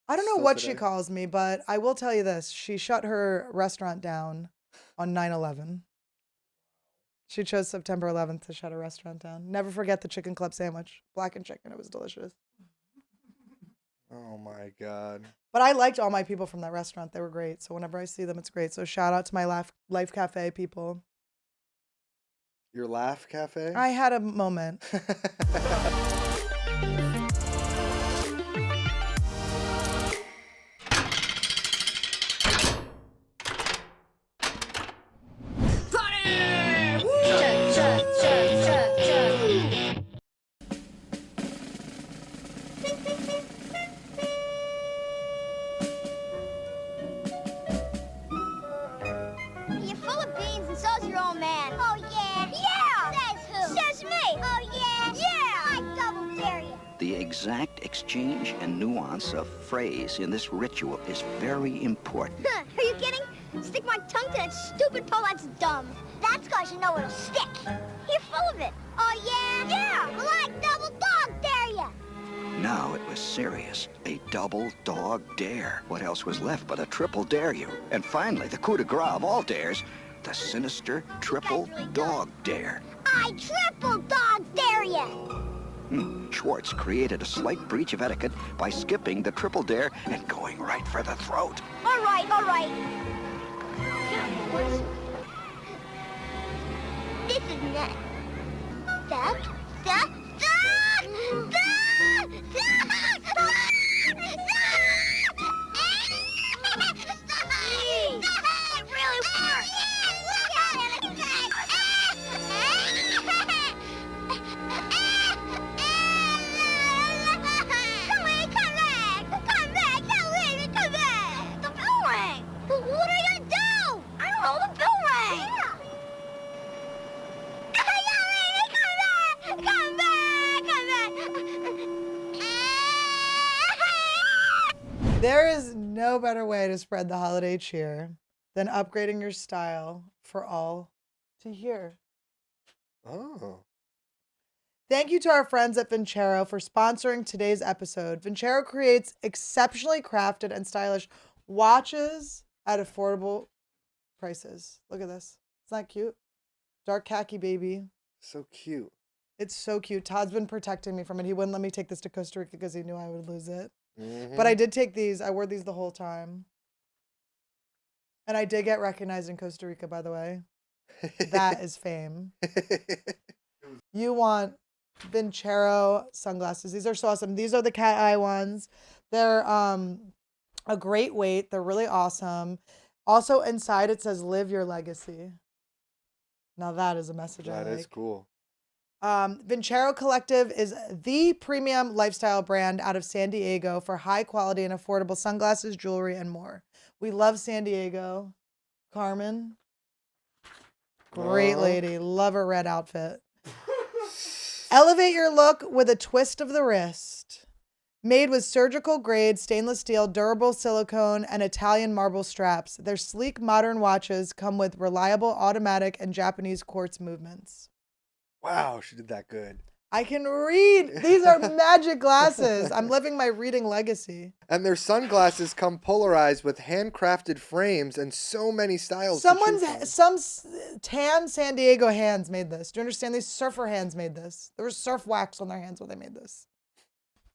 I don't know Still what she today? calls me, but I will tell you this. She shut her restaurant down on 9/11. She chose September 11th to shut her restaurant down. Never forget the chicken club sandwich. Blackened chicken. It was delicious. Oh my God. But I liked all my people from that restaurant. They were great. So whenever I see them, it's great. So shout out to my Life Cafe people. Your Laugh Cafe? I had a moment. You're full of beans and so's your old man. Oh, yeah? Yeah! Says who? Says me! Oh, yeah? Yeah! I double dare you. The exact exchange and nuance of phrase in this ritual is very important. Huh, are you kidding? Stick my tongue to that stupid pole, that's dumb. That's 'cause you know it'll stick. You're full of it. Oh, yeah? Yeah! Well, I double dog dare you. Now it was serious. A double dog dare. What else was left but a triple dare you? And finally, the coup de grace of all dares, the sinister triple dog dare. I triple dog dare you. Schwartz created a slight breach of etiquette by skipping the triple dare and going right for the throat. All right, all right. This is next. It really works. Come back. The bell rang. What are you gonna do? I don't know. The bell rang. There is no better way to spread the holiday cheer than upgrading your style for all to hear. Oh. Thank you to our friends at Vincero for sponsoring today's episode. Vincero creates exceptionally crafted and stylish watches at affordable prices. Look at this. Isn't that cute? Dark khaki, baby. So cute. It's so cute. Todd's been protecting me from it. He wouldn't let me take this to Costa Rica because he knew I would lose it. Mm-hmm. But I did take these. I wore these the whole time. And I did get recognized in Costa Rica, by the way. That is fame. You want Vincero sunglasses. These are so awesome. These are the cat eye ones. They're a great weight. They're really awesome. Also inside it says live your legacy. Now that is a message I That like. is cool. Vincero Collective is the premium lifestyle brand out of San Diego for high quality and affordable sunglasses, jewelry, and more. We love San Diego. Carmen, great lady. Love her red outfit. Elevate your look with a twist of the wrist. Made with surgical grade stainless steel, durable silicone, and Italian marble straps, their sleek modern watches come with reliable automatic and Japanese quartz movements. Wow, she did that good. I can read. These are magic glasses. I'm living my reading legacy. And their sunglasses come polarized with handcrafted frames and so many styles. Some tan San Diego hands made this. Do you understand? These surfer hands made this. There was surf wax on their hands when they made this.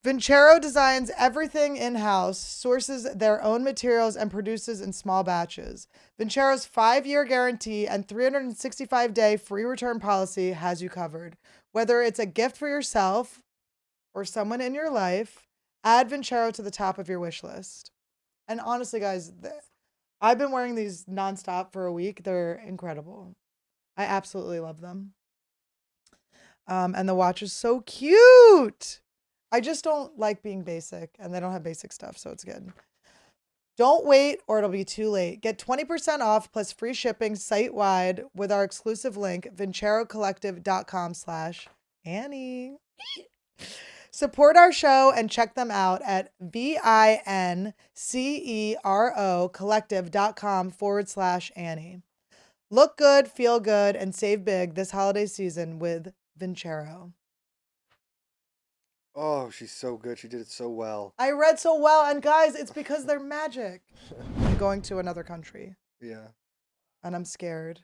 Vincero designs everything in-house, sources their own materials, and produces in small batches. Vincero's 5-year guarantee and 365-day free return policy has you covered. Whether it's a gift for yourself or someone in your life, add Vincero to the top of your wish list. And honestly, guys, I've been wearing these nonstop for a week. They're incredible. I absolutely love them. And the watch is so cute. I just don't like being basic, and they don't have basic stuff, so it's good. Don't wait or it'll be too late. Get 20% off plus free shipping site-wide with our exclusive link, vincerocollective.com/Annie. Support our show and check them out at VINCERO collective.com/Annie. Look good, feel good, and save big this holiday season with Vincero. Oh, she's so good. She did it so well. I read so well, and guys, it's because they're magic. I'm going to another country, Yeah. and I'm scared.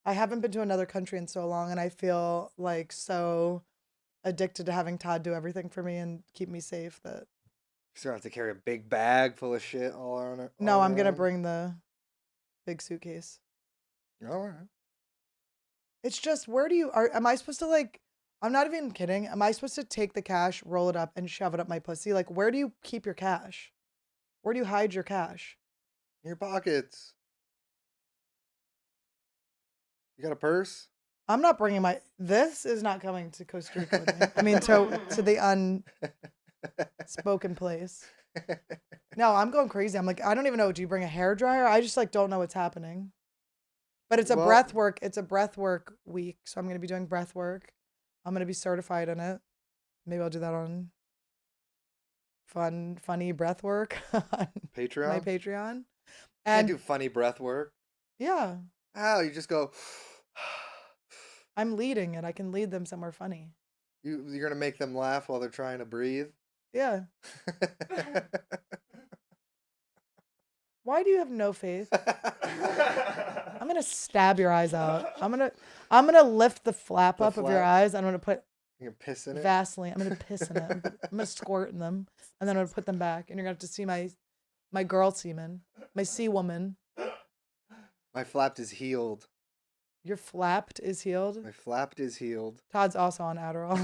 I haven't been to another country in so long, and I feel like so addicted to having Todd do everything for me and keep me safe that She's gonna have to carry a big bag full of shit all on her. no, all I'm gonna around. bring the big suitcase. All right. It's just, am I supposed to I'm not even kidding. Am I supposed to take the cash, roll it up, and shove it up my pussy? Like, where do you keep your cash? Where do you hide your cash? In your pockets. You got a purse? I'm not bringing this is not coming to Costa Rica with me. I mean, to the unspoken place. No, I'm going crazy. I'm like, I don't even know. Do you bring a hair dryer? I just don't know what's happening. But it's a breath work. It's a breath work week. So I'm going to be doing breath work. I'm going to be certified in it. Maybe I'll do that on funny breath work on Patreon? my Patreon. Can't And do funny breath work. yeah, How? You just go. I'm leading it. I can lead them somewhere funny. You're gonna make them laugh while they're trying to breathe. Yeah. Why do you have no faith? I'm gonna stab your eyes out. I'm gonna lift the flap up of your flap? eyes. I'm gonna put You're gonna piss in it. Vaseline. I'm gonna piss in it. I'm gonna squirt in them, and then I'm gonna put them back. And you're gonna have to see my girl semen, my sea woman. My flapped is healed. Your flapped is healed. My flapped is healed. Todd's also on Adderall.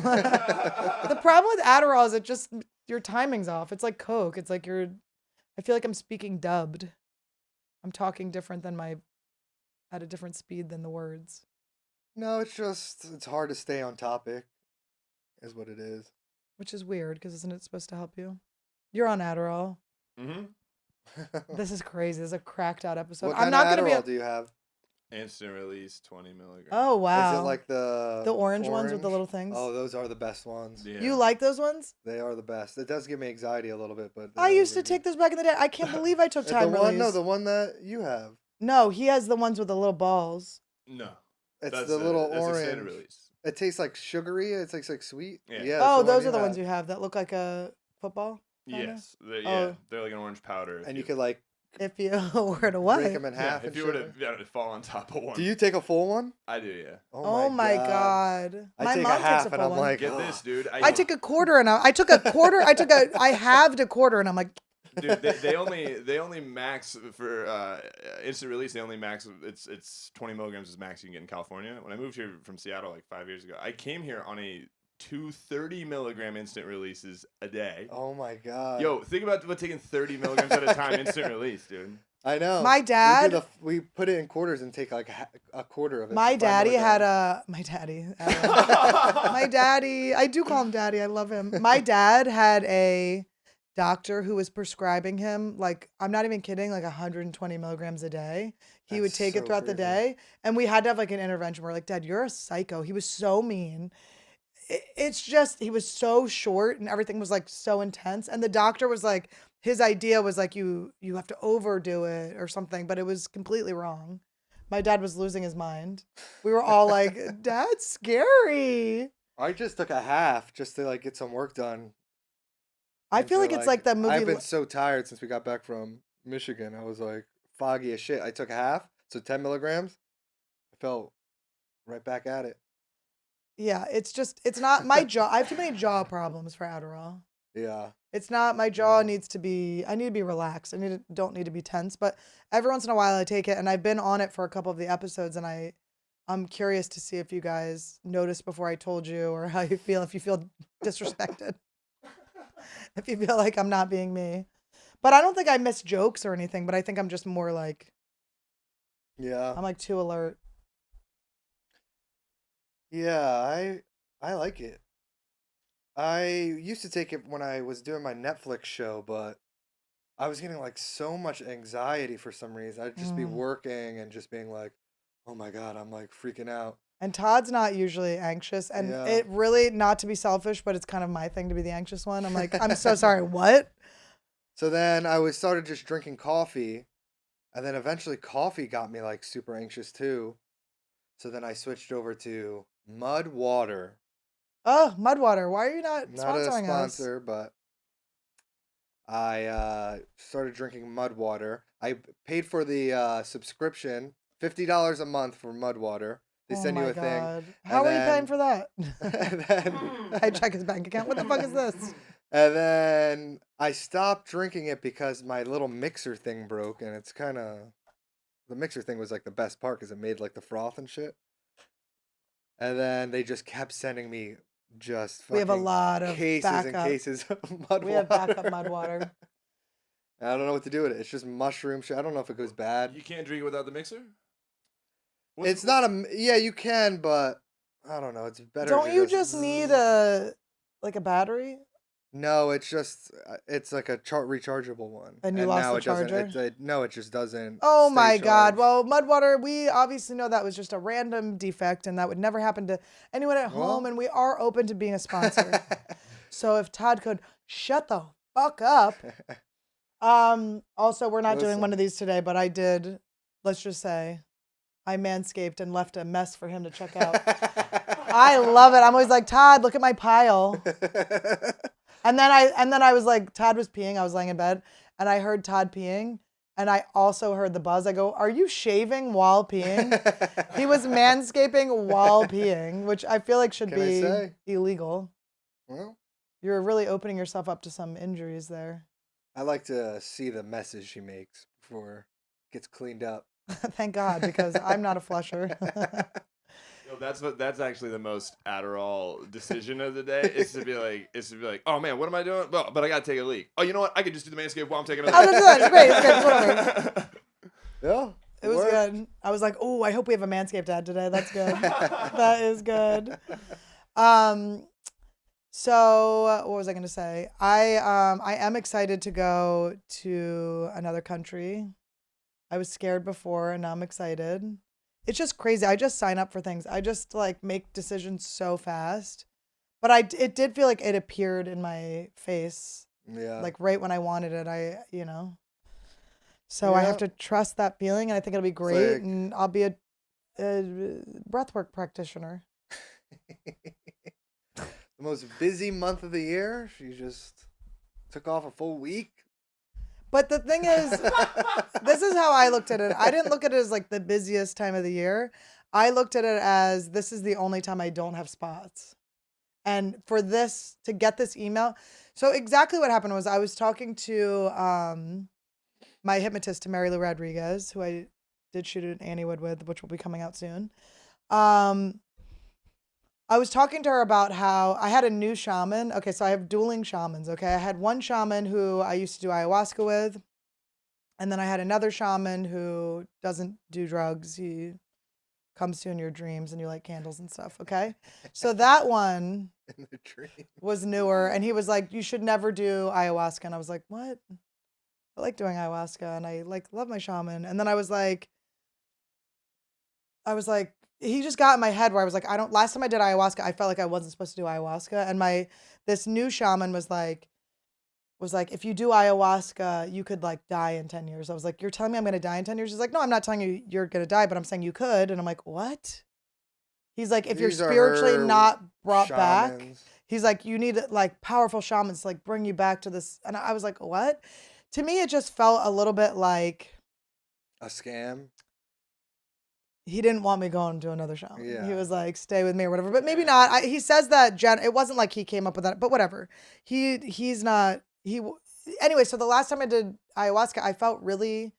The problem with Adderall is your timing's off. It's like Coke. It's like I feel like I'm speaking dubbed. I'm talking different at a different speed than the words. No, it's hard to stay on topic, is what it is. Which is weird, because isn't it supposed to help you? You're on Adderall. Mm-hmm. This is crazy. This is a cracked out episode. What I'm kind not of gonna Adderall be. do you have? Instant release, 20 milligrams. Oh wow. Is it like the orange ones with the little things? Oh, those are the best ones. Yeah. You like those ones? They are the best. It does give me anxiety a little bit, but I used to take those back in the day. I can't believe I took time release. No, the one that you have. No, he has the ones with the little balls. No. It's That's the little that's a orange. standard release. It tastes like sugary. It tastes like sweet. Yeah. Yeah. Oh, it's those are the have. ones you have that look like a football. kinda? Yes. They're, Oh. they're like an orange powder. And you could like If you were to what? break them in yeah, half. if and you were shit. to fall on top of one. Do you take a full one? I do, yeah. Oh my god. I My take mom a half takes a and full I'm one. like, Get this, dude. I took a quarter and I took a quarter. I halved a quarter and I'm like, Dude, they only max for instant release. They only max. It's 20 milligrams is max you can get in California. When I moved here from Seattle like 5 years ago, I came here on a 230 milligram instant releases a day. Oh my god. Yo, think about what taking 30 milligrams at a time instant release, dude. I know. My dad- We put it in quarters and take like a quarter of it. my for 5 daddy had milligrams. my daddy, I do call him daddy. I love him. My dad had a doctor who was prescribing him, like, I'm not even kidding, like 120 milligrams a day. He would That's take it so throughout the crazy. day. And we had to have like an intervention. We're like, Dad, you're a psycho. He was so mean. It's just, he was so short and everything was like so intense. And the doctor was like, his idea was like, you have to overdo it or something, but it was completely wrong. My dad was losing his mind. We were all like, Dad's scary. I just took a half just to like get some work done. I And feel so, like it's like that movie. I've been so tired since we got back from Michigan. I was like foggy as shit. I took a half, so 10 milligrams. I felt right back at it. Yeah, it's not my jaw. I have too many jaw problems for Adderall. Yeah. It's not, my jaw Yeah. needs to be, I need to be relaxed. Don't need to be tense, but every once in a while I take it, and I've been on it for a couple of the episodes, and I'm curious to see if you guys noticed before I told you, or how you feel, if you feel disrespected, if you feel like I'm not being me. But I don't think I miss jokes or anything, but I think I'm just more like, Yeah. I'm like too alert. Yeah, I like it. I used to take it when I was doing my Netflix show, but I was getting like so much anxiety for some reason. I'd just be working and just being like, "Oh my God, I'm like freaking out." And Todd's not usually anxious. And Yeah. it really, not to be selfish, but it's kind of my thing to be the anxious one. I'm like, I'm so sorry. What? So then started just drinking coffee, and then eventually coffee got me like super anxious too. So then I switched over to Mud Water. Oh, Mudwater. Why are you not Not a sponsoring us? sponsor, but I started drinking Mud Water. I paid for the subscription, $50 a month for Mud Water. They Oh send you my a thing. God. How are you paying for that? And then, I check his bank account. What the fuck is this? and then I stopped drinking it because my little mixer thing broke, and it's kind of the mixer thing was like the best part because it made like the froth and shit. And then they just kept sending me just We have a fucking lot of cases and backup. cases of mud We water. have backup Mudwater. I don't know what to do with it. It's just mushroom shit. I don't know if it goes bad. You can't drink it without the mixer? It's not a yeah, you can, but I don't know. It's better. Don't to you just need a battery? No, it's just it's like a rechargeable one. And you lost now the it doesn't. charger? No, it just doesn't. Oh stay my God. charged. Well, Mudwater, we obviously know that was just a random defect and that would never happen to anyone at home. Well. And we are open to being a sponsor. So if Todd could shut the fuck up. Also, we're not doing one of these today, but I did, let's just say, I manscaped and left a mess for him to check out. I love it. I'm always like, Todd, look at my pile. And then I was like, Todd was peeing. I was laying in bed and I heard Todd peeing and I also heard the buzz. I go, are you shaving while peeing? He was manscaping while peeing, which I feel like should Can I be say? illegal. Well, You're really opening yourself up to some injuries there. I like to see the messes she makes before it gets cleaned up. Thank God, because I'm not a flusher. Yo, that's actually the most Adderall decision of the day. Is to be like, oh man, what am I doing? Well, but I gotta take a leak. Oh, you know what? I could just do the Manscaped while I'm taking a leak. Oh, that's great. It's great. It's whatever. Yeah, It was worked. good. I was like, oh, I hope we have a Manscaped ad today. That's good. That is good. So what was I going to say? I am excited to go to another country. I was scared before and now I'm excited. It's just crazy. I just sign up for things. I just like make decisions so fast. But it did feel like it appeared in my face, Yeah. like right when I wanted it. So I have to trust that feeling, and I think it'll be great, like- and I'll be a breathwork practitioner. The most busy month of the year. She just took off a full week. But the thing is, this is how I looked at it. I didn't look at it as like the busiest time of the year. I looked at it as this is the only time I don't have spots. And for this, to get this email. So exactly what happened was I was talking to my hypnotist, Mary Lou Rodriguez, who I did shoot an AnnieWood with, which will be coming out soon. I was talking to her about how I had a new shaman. Okay, so I have dueling shamans, okay? I had one shaman who I used to do ayahuasca with, and then I had another shaman who doesn't do drugs. He comes to you in your dreams and you light candles and stuff, okay? So that one In the dream. was newer, and he was like, you should never do ayahuasca. And I was like, what? I like doing ayahuasca, and I like love my shaman. And then I was like, he just got in my head where I was like, last time I did ayahuasca, I felt like I wasn't supposed to do ayahuasca. And this new shaman was like, if you do ayahuasca, you could like die in 10 years. I was like, you're telling me I'm going to die in 10 years? He's like, no, I'm not telling you you're going to die, but I'm saying you could. And I'm like, what? He's like, if you're These are spiritually her not brought back, shamans. he's like, you need like powerful shamans to like bring you back to this. And I was like, what? To me, it just felt a little bit like A scam. he didn't want me going to another shaman. Yeah. He was like, stay with me or whatever. But maybe not. He says that it wasn't like he came up with that, but whatever. Anyway, so the last time I did ayahuasca, I felt really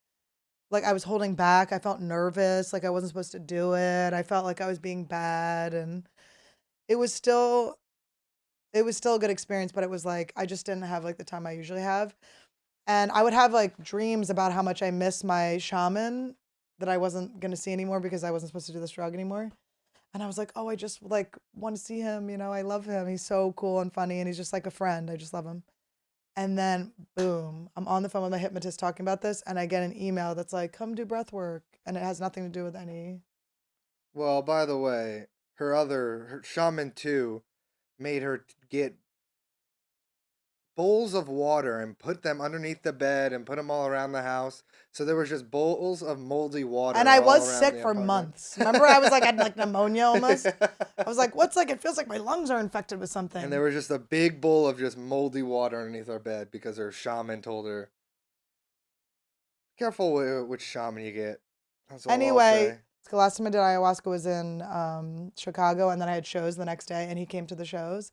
like I was holding back. I felt nervous, like I wasn't supposed to do it. I felt like I was being bad, and it was still a good experience, but it was like I just didn't have like the time I usually have. And I would have like dreams about how much I miss my shaman that I wasn't going to see anymore because I wasn't supposed to do this drug anymore. And I was like, oh, I just like want to see him. You know, I love him. He's so cool and funny, and he's just like a friend. I just love him. And then boom, I'm on the phone with my hypnotist talking about this, and I get an email that's like, come do breath work, and it has nothing to do with any. Well, by the way, her shaman 2 made her get bowls of water and put them underneath the bed and put them all around the house. So there was just bowls of moldy water. And I all was around sick the for apartment. months. Remember, I was like, I had like pneumonia almost. I was like, what's like? It feels like my lungs are infected with something. And there was just a big bowl of just moldy water underneath our bed because her shaman told her, careful which shaman you get. That's all I'll Anyway, say. the last time I did ayahuasca was in Chicago, and then I had shows the next day, and he came to the shows.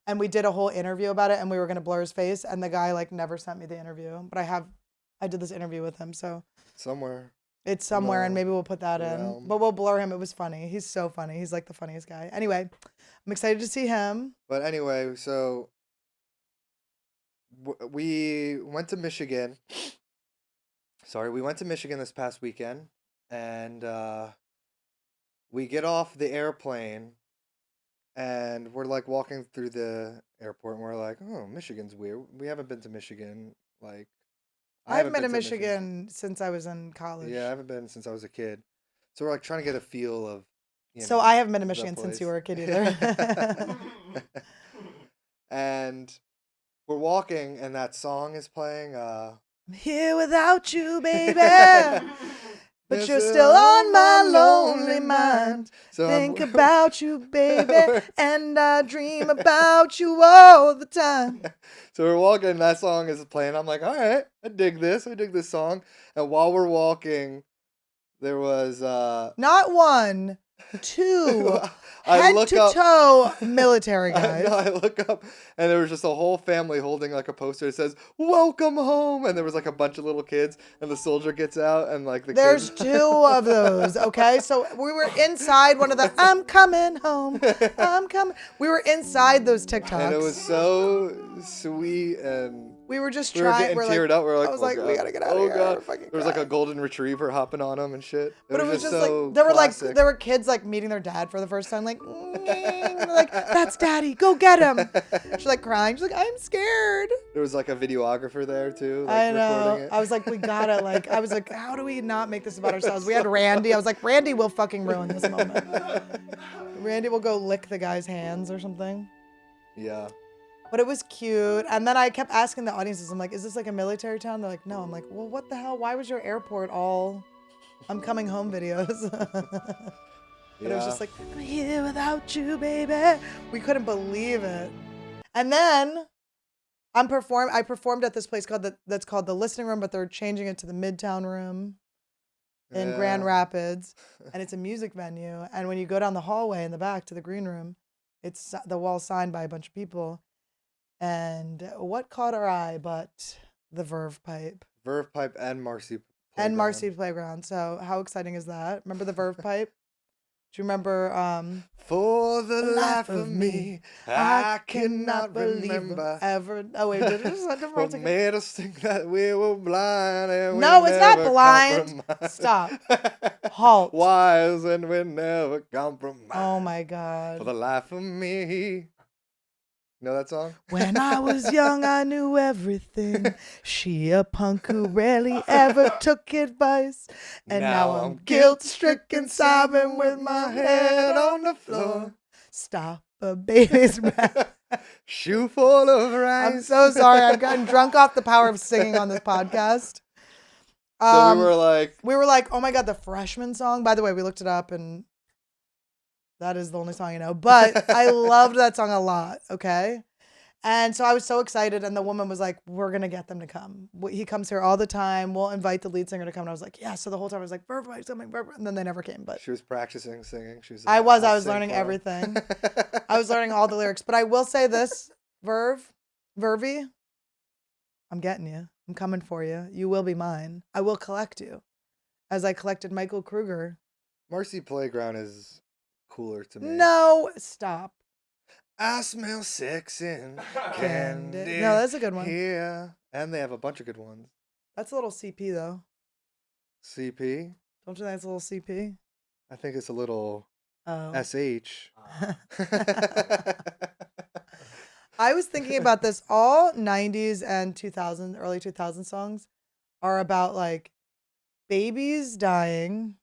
And we did a whole interview about it, and we were going to blur his face, and the guy like never sent me the interview. But I did this interview with him, so Somewhere. it's somewhere, and No, maybe we'll put that in. realm. But we'll blur him. It was funny. He's so funny. He's like the funniest guy. Anyway, I'm excited to see him. But anyway, so we went to Michigan. Sorry, we went to Michigan this past weekend, and we get off the airplane, and we're like walking through the airport, and we're like, "Oh, Michigan's weird. We haven't been to Michigan. Like, I haven't been to to Michigan since I was in college. Yeah, I haven't been since I was a kid. So we're like trying to get a feel of. So I haven't been to the Michigan since you place. were a kid either. And we're walking, and that song is playing. I'm here without you, baby. But Yes, you're still on my lonely mind. So Think about you, baby, and I dream about you all the time. So we're walking, and that song is playing. I'm like, all right, I dig this. I dig this song. And while we're walking, there was Not one, two, I head look to up. toe military guys. I look up, and there was just a whole family holding like a poster that says "Welcome home," and there was like a bunch of little kids, and the soldier gets out, and like the There's kids. two of those, okay? So we were inside one of the I'm coming home. I'm coming. We were inside those TikToks. And it was so sweet, and we were just we were trying. getting teared up. We were like, I was oh like, God. we gotta get out of Oh here. God. We're fucking There was like a crying. golden retriever hopping on him and shit. But it was just so like there classic. were kids like meeting their dad for the first time, like, they're like, that's daddy, go get him. She's like crying. She's like, I'm scared. There was like a videographer there too, I like know. recording it. I was like, we gotta like. I was like, how do we not make this about ourselves? We had Randy. I was like, Randy will fucking ruin this moment. Randy will go lick the guy's hands or something. Yeah. But it was cute. And then I kept asking the audiences, I'm like, is this like a military town? They're like, no. I'm like, well, what the hell? Why was your airport all I'm coming home videos? But it was just like, I'm here without you, baby. We couldn't believe it. And then I performed at this place that's called the Listening Room, but they're changing it to the Midtown Room in Grand Yeah. Rapids. And it's a music venue. And when you go down the hallway in the back to the green room, it's the wall signed by a bunch of people. And what caught our eye but the Verve Pipe Verve Pipe and Marcy. and Playground. Marcy Playground. So how exciting is that? Remember the Verve Pipe? Do you remember? For the life of me, I cannot remember. ever. Oh wait, did it just let the What words again? made us think that we were blind and No, we it's not never blind. compromised. Stop. Halt. Wise and we never compromise. Oh my For God. the life of me. You know that song? When I was young, I knew everything. She a punk who rarely ever took advice. And now I'm guilt-stricken, sobbing with my head on the floor. Stop a baby's breath. Shoe full of rice. I'm so sorry. I've gotten drunk off the power of singing on this podcast. So we were like, oh my God, the Freshman song. By the way, we looked it up and that is the only song I know. But I loved that song a lot, okay? And so I was so excited. And the woman was like, we're going to get them to come. He comes here all the time. We'll invite the lead singer to come. And I was like, yeah. So the whole time I was like, Verve Pipe's coming, Verve. And then they never came. But she was practicing singing. She was. I I'll was sing learning for 'em." everything. I was learning all the lyrics. But I will say this, Vervy, I'm getting you. I'm coming for you. You will be mine. I will collect you as I collected Michael Kruger. Marcy Playground is cooler to me. No, stop. I smell sex and Candy. candy. No, that's a good one. Yeah. And they have a bunch of good ones. That's a little CP though. CP. Don't you think it's a little CP? I think it's a little Oh. SH. I was thinking about this. All 90s and 2000, early 2000 songs are about like babies dying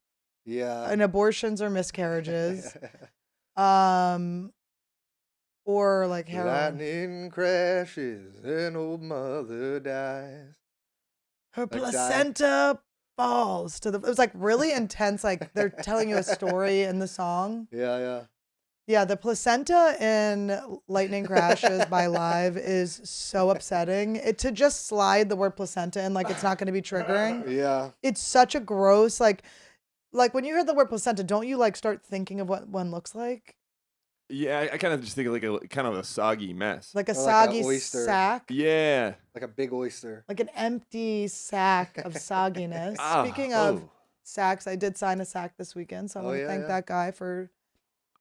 Yeah. and abortions or miscarriages. Or like heroin. Lightning crashes and old mother dies. Her die. placenta falls to the. It was like really intense. Like they're telling you a story in the song. Yeah. Yeah, the placenta in Lightning Crashes by Live is so upsetting. To just slide the word placenta in like it's not going to be triggering. Yeah. It's such a gross like when you hear the word placenta, don't you like start thinking of what one looks like? Yeah, I kind of just think of like a kind of a soggy mess. Like a Or like a soggy oyster. sack. Yeah. Like a big oyster. Like an empty sack of sogginess. Ah, Speaking of oh. sacks, I did sign a sack this weekend, so I want to thank yeah. that guy for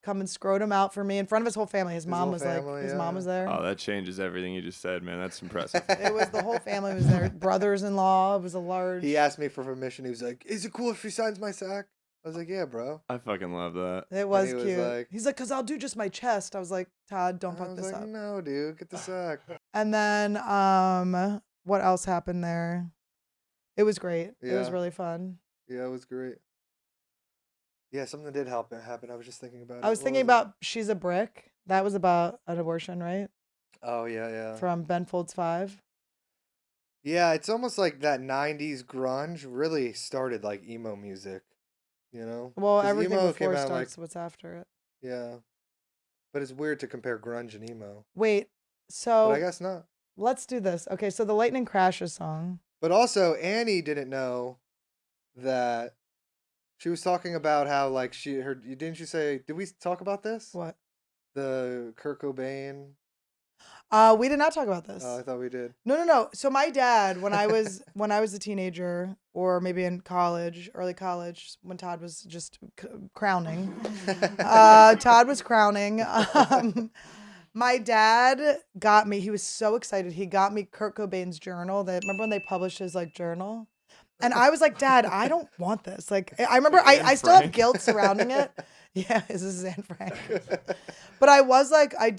coming scrot him out for me in front of his whole family. His mom whole was family, his mom was there. Oh, that changes everything you just said, man. That's impressive. It was the whole family was there. Brothers-in-law. It was a large. He asked me for permission. He was like, "Is it cool if she signs my sack?" I was like, "Yeah, bro." I fucking love that. It was he was cute. like- He's like, "Cause I'll do just my chest." I was like, "Todd, don't I fuck was this like, up." "No, dude, get the sack." And then, what else happened there? It was great. It was Yeah. really fun. Yeah, it was great. Yeah, something did happen. I was just thinking about it. I was What thinking it? about She's a Brick. That was about an abortion, right? Oh yeah. From Ben Folds 5. Yeah, it's almost like that 90s grunge really started like emo music, you know? Well, 'Cause everything emo before came out, starts what's after it. Yeah. But it's weird to compare grunge and emo. Wait, But so I guess not. let's do this. Okay, so the Lightning Crashes song. But also Annie didn't know that she was talking about how like didn't you say, did we talk about this? What? The Kurt Cobain. We did not talk about this. Oh, I thought we did. No. So my dad, when I was a teenager, or maybe in college, early college, when Todd was just crowning, Todd was crowning. My dad got me. He was so excited. He got me Kurt Cobain's journal. Remember when they published his like journal? And I was like, Dad, I don't want this. Like, I remember I still have guilt surrounding it. Yeah, this is Anne Frank. But I was like, I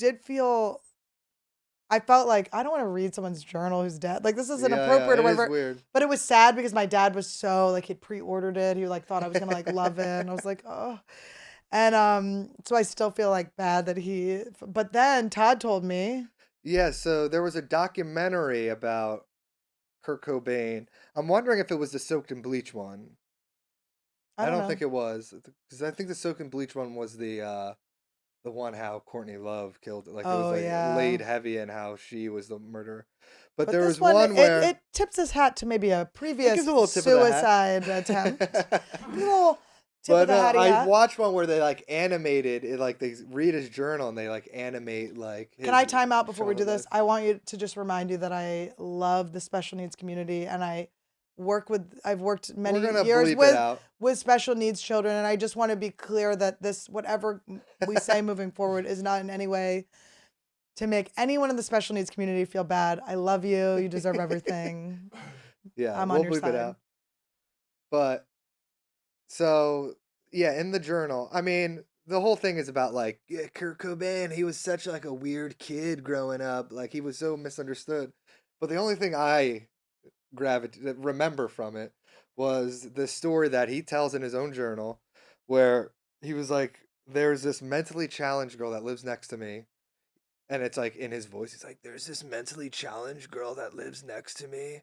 felt like I don't want to read someone's journal who's dead. Like this is inappropriate or it is whatever. weird. But it was sad because my dad was so like he'd pre-ordered it. He like thought I was gonna like love it, and I was like, oh. And so I still feel like bad that he. But then Todd told me. Yeah, so there was a documentary about Kurt Cobain. I'm wondering if it was the Soaked in Bleach one. I don't know. think it was, because I think the Soaked in Bleach one was the one how Courtney Love killed it. Like it Oh, was like yeah. laid heavy in how she was the murderer. But there this was one where it tips his hat to maybe a previous gives a little tip of the hat. suicide attempt. A little tip of But the hatty I hat. watched one where they like animated it, like they read his journal and they like animate like. Can I time out before we do Showing this? I want you to just remind you that I love the special needs community, and I've worked many We're gonna years bleep it out. with special needs children, and I just want to be clear that this, whatever we say moving forward, is not in any way to make anyone in the special needs community feel bad. I love you. You deserve everything. Yeah, I'm we'll on your bleep side. it out. But so yeah, in the journal, I mean, the whole thing is about like Kurt Cobain. He was such like a weird kid growing up. Like he was so misunderstood. But the only thing I remember from it was the story that he tells in his own journal, where he was like, "There's this mentally challenged girl that lives next to me." And it's like in his voice, he's like, "There's this mentally challenged girl that lives next to me."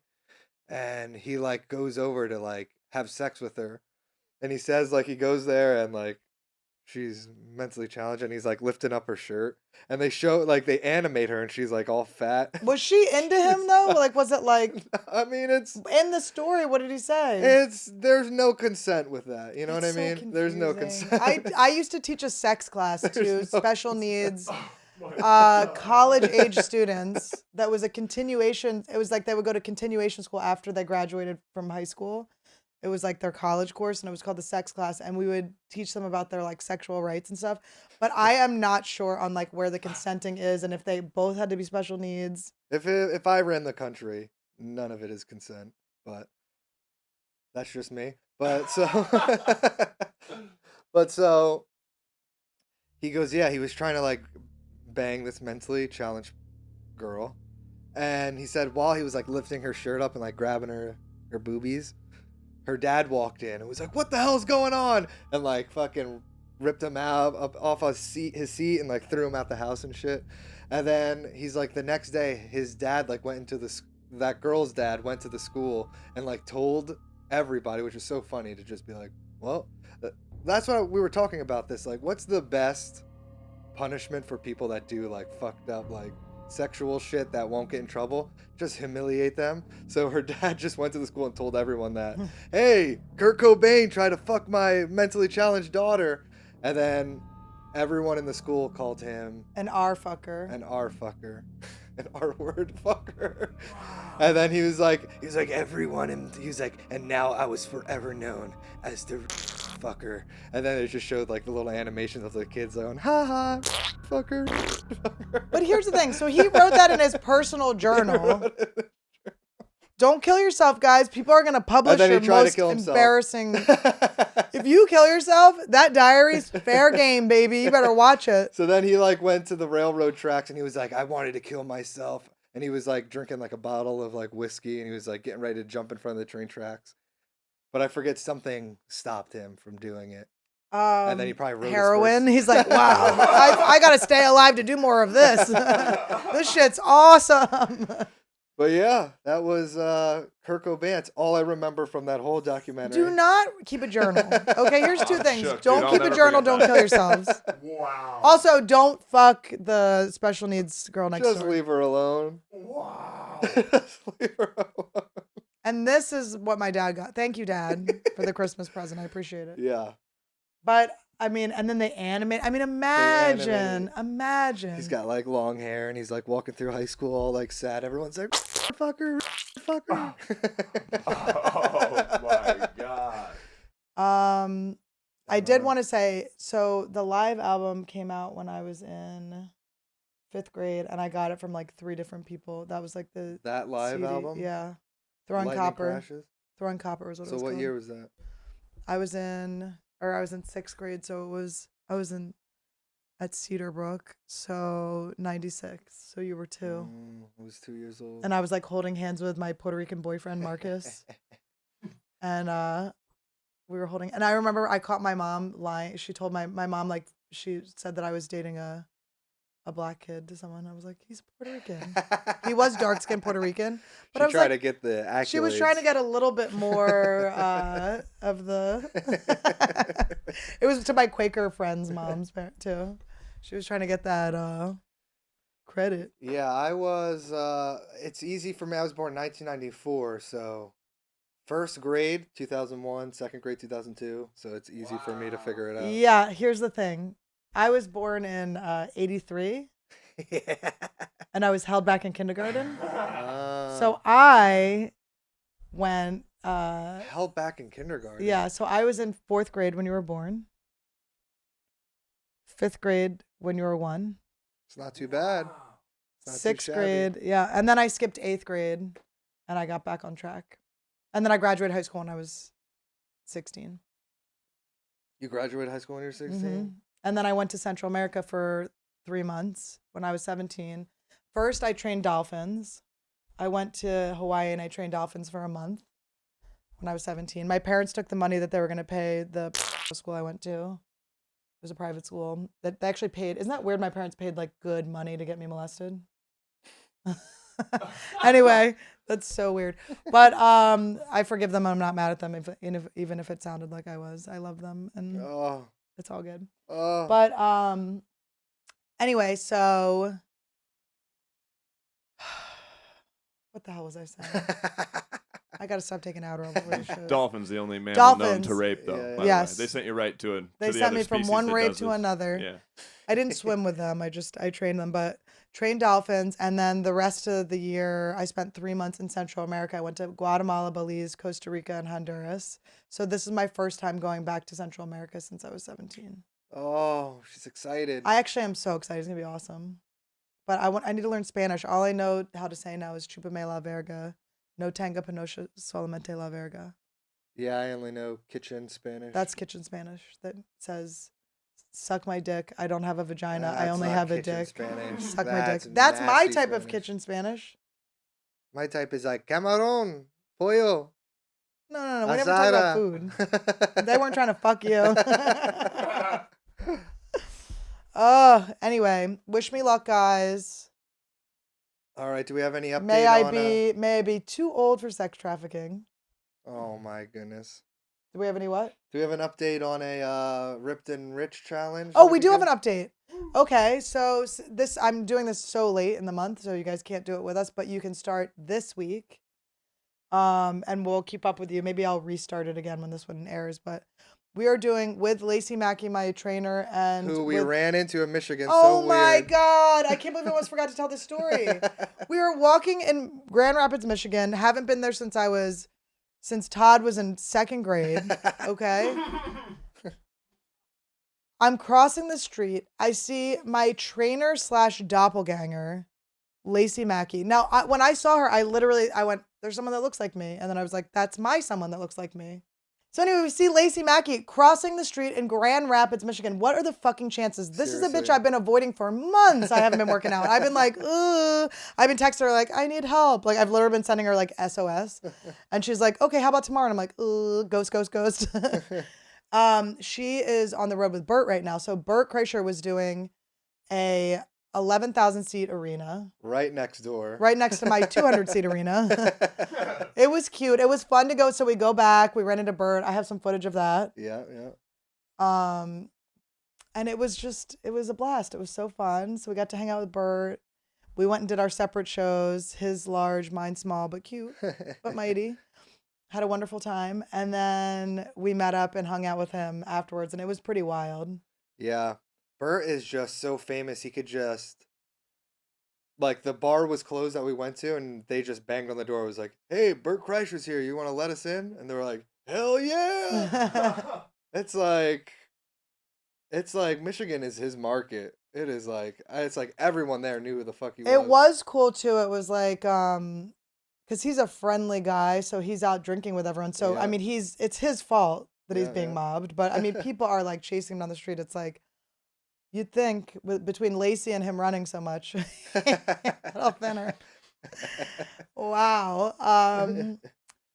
And he like goes over to like have sex with her. And he says like he goes there and like she's mentally challenged and he's like lifting up her shirt. And they show like they animate her and she's like all fat. Was she into him though? Like, was it like I mean, it's in the story? What did he say? there's no consent with that. You know It's what I so mean? There's no confusing. consent. I used to teach a sex class to There's no special consent. needs college age students. That was a continuation. It was like they would go to continuation school after they graduated from high school. It was like their college course, and it was called the sex class, and we would teach them about their like sexual rights and stuff. But I am not sure on like where the consenting is and if they both had to be special needs. If I ran the country, none of it is consent, but that's just me. But so he goes, yeah, he was trying to like bang this mentally challenged girl, and he said while he was like lifting her shirt up and like grabbing her boobies, her dad walked in and was like, "What the hell's going on?" and like fucking ripped him out up off his seat and like threw him out the house and shit. And then he's like, the next day his dad like went into that girl's dad went to the school and like told everybody, which was so funny to just be like, well, that's what we were talking about this, like, what's the best punishment for people that do like fucked up like sexual shit that won't get in trouble? Just humiliate them. So her dad just went to the school and told everyone that, hey, Kurt Cobain tried to fuck my mentally challenged daughter. And then everyone in the school called him An R fucker. an R fucker, an R word fucker. And then he was like everyone, and he was like, and now I was forever known as the fucker. And then it just showed like the little animations of the kids going, ha ha, fucker. But here's the thing. So he wrote that in his personal journal. Don't kill yourself, guys. People are going to publish your most embarrassing. If you kill yourself, that diary's fair game, baby. You better watch it. So then he like went to the railroad tracks and he was like, I wanted to kill myself. And he was like drinking like a bottle of like whiskey and he was like getting ready to jump in front of the train tracks. But I forget something stopped him from doing it. And then he probably wrote heroin. He's like, wow, I got to stay alive to do more of this. This shit's awesome. But yeah, that was Kurt Cobain. That's all I remember from that whole documentary. Do not keep a journal. Okay, here's two things. Shook, Don't dude, keep I'll a never journal. forget Don't that. kill yourselves. Wow. Also, don't fuck the special needs girl next Just door. leave her alone. Wow. Just leave her alone. And this is what my dad got. Thank you, Dad, for the Christmas present. I appreciate it. Yeah. But I mean, and then they animate. I mean, imagine. He's got like long hair and he's like walking through high school all like sad. Everyone's like, fucker, fucker. Oh my god. I did want to say, so the live album came out when I was in 5th grade, and I got it from like 3 different people. That was like the That live CD. album? Yeah, Throwing Lightning Copper. Crashes? Throwing Copper was what it So was what called. year was that? I was in 6th grade, so I was in at Cedarbrook, so 96. So you were 2. I was 2 years old. And I was like holding hands with my Puerto Rican boyfriend, Marcus. And we were holding, and I remember I caught my mom lying. She told my mom, like, she said that I was dating a black kid to someone. I was like, he's Puerto Rican. He was dark skinned Puerto Rican. But She I was tried like, to get the accolades. she was trying to get a little bit more of the. It was to my Quaker friends' moms too. She was trying to get that credit. Yeah, I was. It's easy for me. I was born in 1994, so 1st grade 2001, 2nd grade 2002. So it's easy for me to figure it out. Yeah, here's the thing. I was born in 83. Yeah. And I was held back in kindergarten. So So I went. held back in kindergarten. Yeah, so I was in 4th grade when you were born. 5th grade when you were 1. It's not too bad. It's not too 6th shabby. grade, yeah, and then I skipped 8th grade, and I got back on track, and then I graduated high school when I was 16. You graduated high school when you were 16? Mhm. And then I went to Central America for 3 months when I was 17. First, I trained dolphins. I went to Hawaii and I trained dolphins for a month when I was 17. My parents took the money that they were going to pay the school I went to. It was a private school that they actually paid. Isn't that weird? My parents paid like good money to get me molested. Anyway, that's so weird. But I forgive them. I'm not mad at them, even if it sounded like I was. I love them, and Oh. it's all good. Oh. But anyway, so what the hell was I saying? I gotta stop taking Adderall before the show. Dolphins, the only mammal known Dolphins. to rape, though. Yeah, by yeah. the way. Yes. They sent you right to They the sent other me from species one that rape does to this. another. Yeah. I didn't swim with them. I trained them, but trained dolphins. And then the rest of the year, I spent 3 months in Central America. I went to Guatemala, Belize, Costa Rica, and Honduras. So this is my first time going back to Central America since I was 17. Oh, she's excited. I actually am so excited. It's gonna be awesome. But I need to learn Spanish. All I know how to say now is chupame la verga, no tanga panocha, solamente la verga. Yeah, I only know kitchen Spanish. That's kitchen Spanish that says suck my dick. I don't have a vagina. I That's only not have a kitchen dick. Spanish. Suck my dick. That's my nasty type of Spanish. kitchen Spanish. My type is like camarón, pollo, No. We never talk about food. They weren't trying to fuck you. Oh, anyway, wish me luck, guys. All right. Do we have any update May I on be too old for sex trafficking? Oh my goodness. Do we have any what? Do we have an update on a Ripped and Rich challenge? Oh, we do have an update. Okay, so I'm doing this so late in the month, so you guys can't do it with us, but you can start this week. And we'll keep up with you. Maybe I'll restart it again when this one airs, but we are doing with Lacey Mackey, my trainer, and who we ran into in Michigan. Oh so my weird. God. I can't believe I almost forgot to tell this story. We were walking in Grand Rapids, Michigan. Haven't been there since Todd was in 2nd grade. Okay. I'm crossing the street. I see my trainer / doppelganger, Lacey Mackey. Now, when I saw her, I went, there's someone that looks like me. And then I was like, that's someone that looks like me. So anyway, we see Lacey Mackey crossing the street in Grand Rapids, Michigan. What are the fucking chances? This is a bitch I've been avoiding for months. I haven't been working out. I've been like, ugh. I've been texting her like, I need help. Like, I've literally been sending her like SOS. And she's like, okay, how about tomorrow? And I'm like, ugh, ghost. She is on the road with Bert right now. So Bert Kreischer was doing a 11,000 seat arena. Right next door. Right next to my 200 seat arena. It was cute. It was fun to go. So we go back. We ran into Bert. I have some footage of that. Yeah. And it was a blast. It was so fun. So we got to hang out with Bert. We went and did our separate shows. His large, mine small, but cute, but mighty. Had a wonderful time. And then we met up and hung out with him afterwards. And it was pretty wild. Yeah. Bert is just so famous. He could just, like, the bar was closed that we went to, and they just banged on the door. It was like, hey, Bert Kreischer's here. You want to let us in? And they were like, hell yeah. It's like Michigan is his market. It's like everyone there knew who the fuck he was. It was cool, too. It was like, because he's a friendly guy, so he's out drinking with everyone. So, Yeah. I mean, it's his fault that he's Yeah, being yeah. mobbed. But, I mean, people are, like, chasing him down the street. It's like, you'd think between Lacey and him running so much, a little thinner. Wow.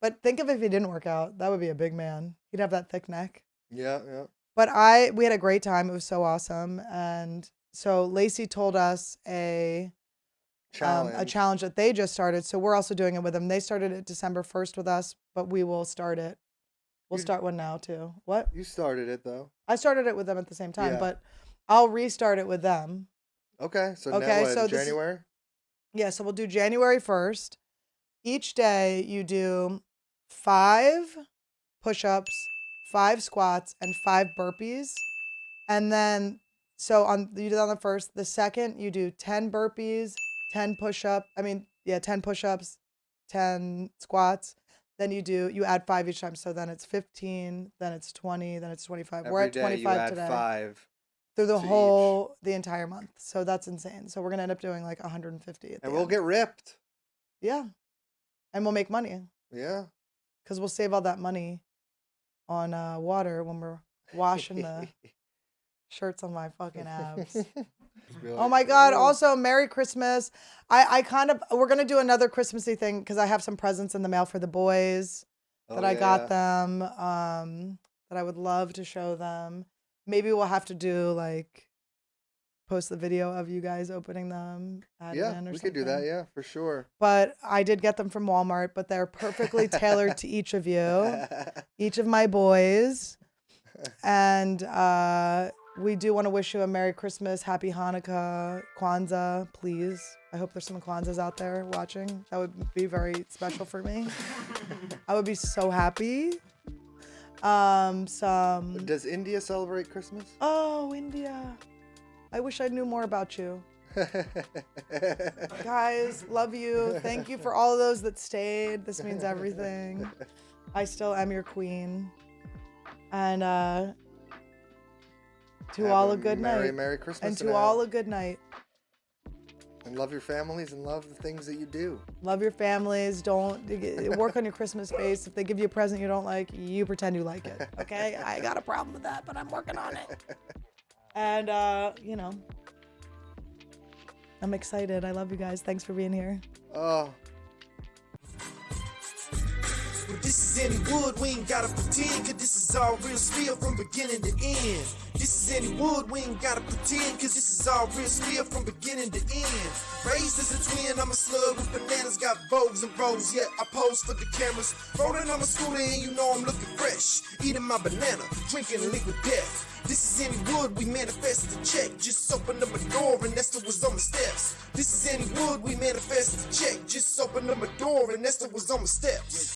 But think of if he didn't work out. That would be a big man. He'd have that thick neck. Yeah. But we had a great time. It was so awesome. And so Lacey told us a challenge that they just started. So we're also doing it with them. They started it December 1st with us, but we will start it. We'll start one now too. What? You started it though. I started it with them at the same time, Yeah. but I'll restart it with them. Okay. So Okay, now what, so this- January? Yeah, so we'll do January 1st. Each day you do 5 push-ups, 5 squats, and 5 burpees. And then, you do that on the 1st. The 2nd, you do 10 burpees, 10 push-ups, 10 squats. Then you add 5 each time. So then it's 15, then it's 20, then it's 25. We're Every at day 25 you add today. 5. Through to the entire month. So that's insane. So we're going to end up doing like 150 at the And we'll end. get ripped. Yeah. And we'll make money. Yeah. Because we'll save all that money on water when we're washing the shirts on my fucking abs. Just be Oh like, my God. "Ooh." Also, Merry Christmas. We're going to do another Christmassy thing because I have some presents in the mail for the boys Oh, that I got yeah. them that I would love to show them. Maybe we'll have to do like post the video of you guys opening them. Yeah, we could do that. Yeah, for sure. But I did get them from Walmart, but they're perfectly tailored to each of you, each of my boys. And we do want to wish you a Merry Christmas, Happy Hanukkah, Kwanzaa, please. I hope there's some Kwanzaas out there watching. That would be very special for me. I would be so happy. Does India celebrate Christmas? Oh, India. I wish I knew more about you. Guys, love you. Thank you for all of those that stayed. This means everything. I still am your queen. And to Have all a good Merry, night. Merry Christmas. And to all a good night. And love your families and love the things that you do. Love your families. Don't work on your Christmas face. If they give you a present you don't like, you pretend you like it. Okay? I got a problem with that, but I'm working on it. And, you know, I'm excited. I love you guys. Thanks for being here. Oh. Well, this is AnnieWood, we ain't gotta pretend, cause this is all real spill from beginning to end. This is AnnieWood, we ain't gotta pretend, cause this is all real spill from beginning to end. Raised as a twin, I'm a slug with bananas, got bows and rows, yeah, I pose for the cameras. Rolling on my scooter and you know I'm looking fresh. Eating my banana, drinking liquid death. This is AnnieWood, we manifested a check. Just opened up a door and Esther was on my steps. This is AnnieWood, we manifested a check. Just opened up a door and Esther was on my steps.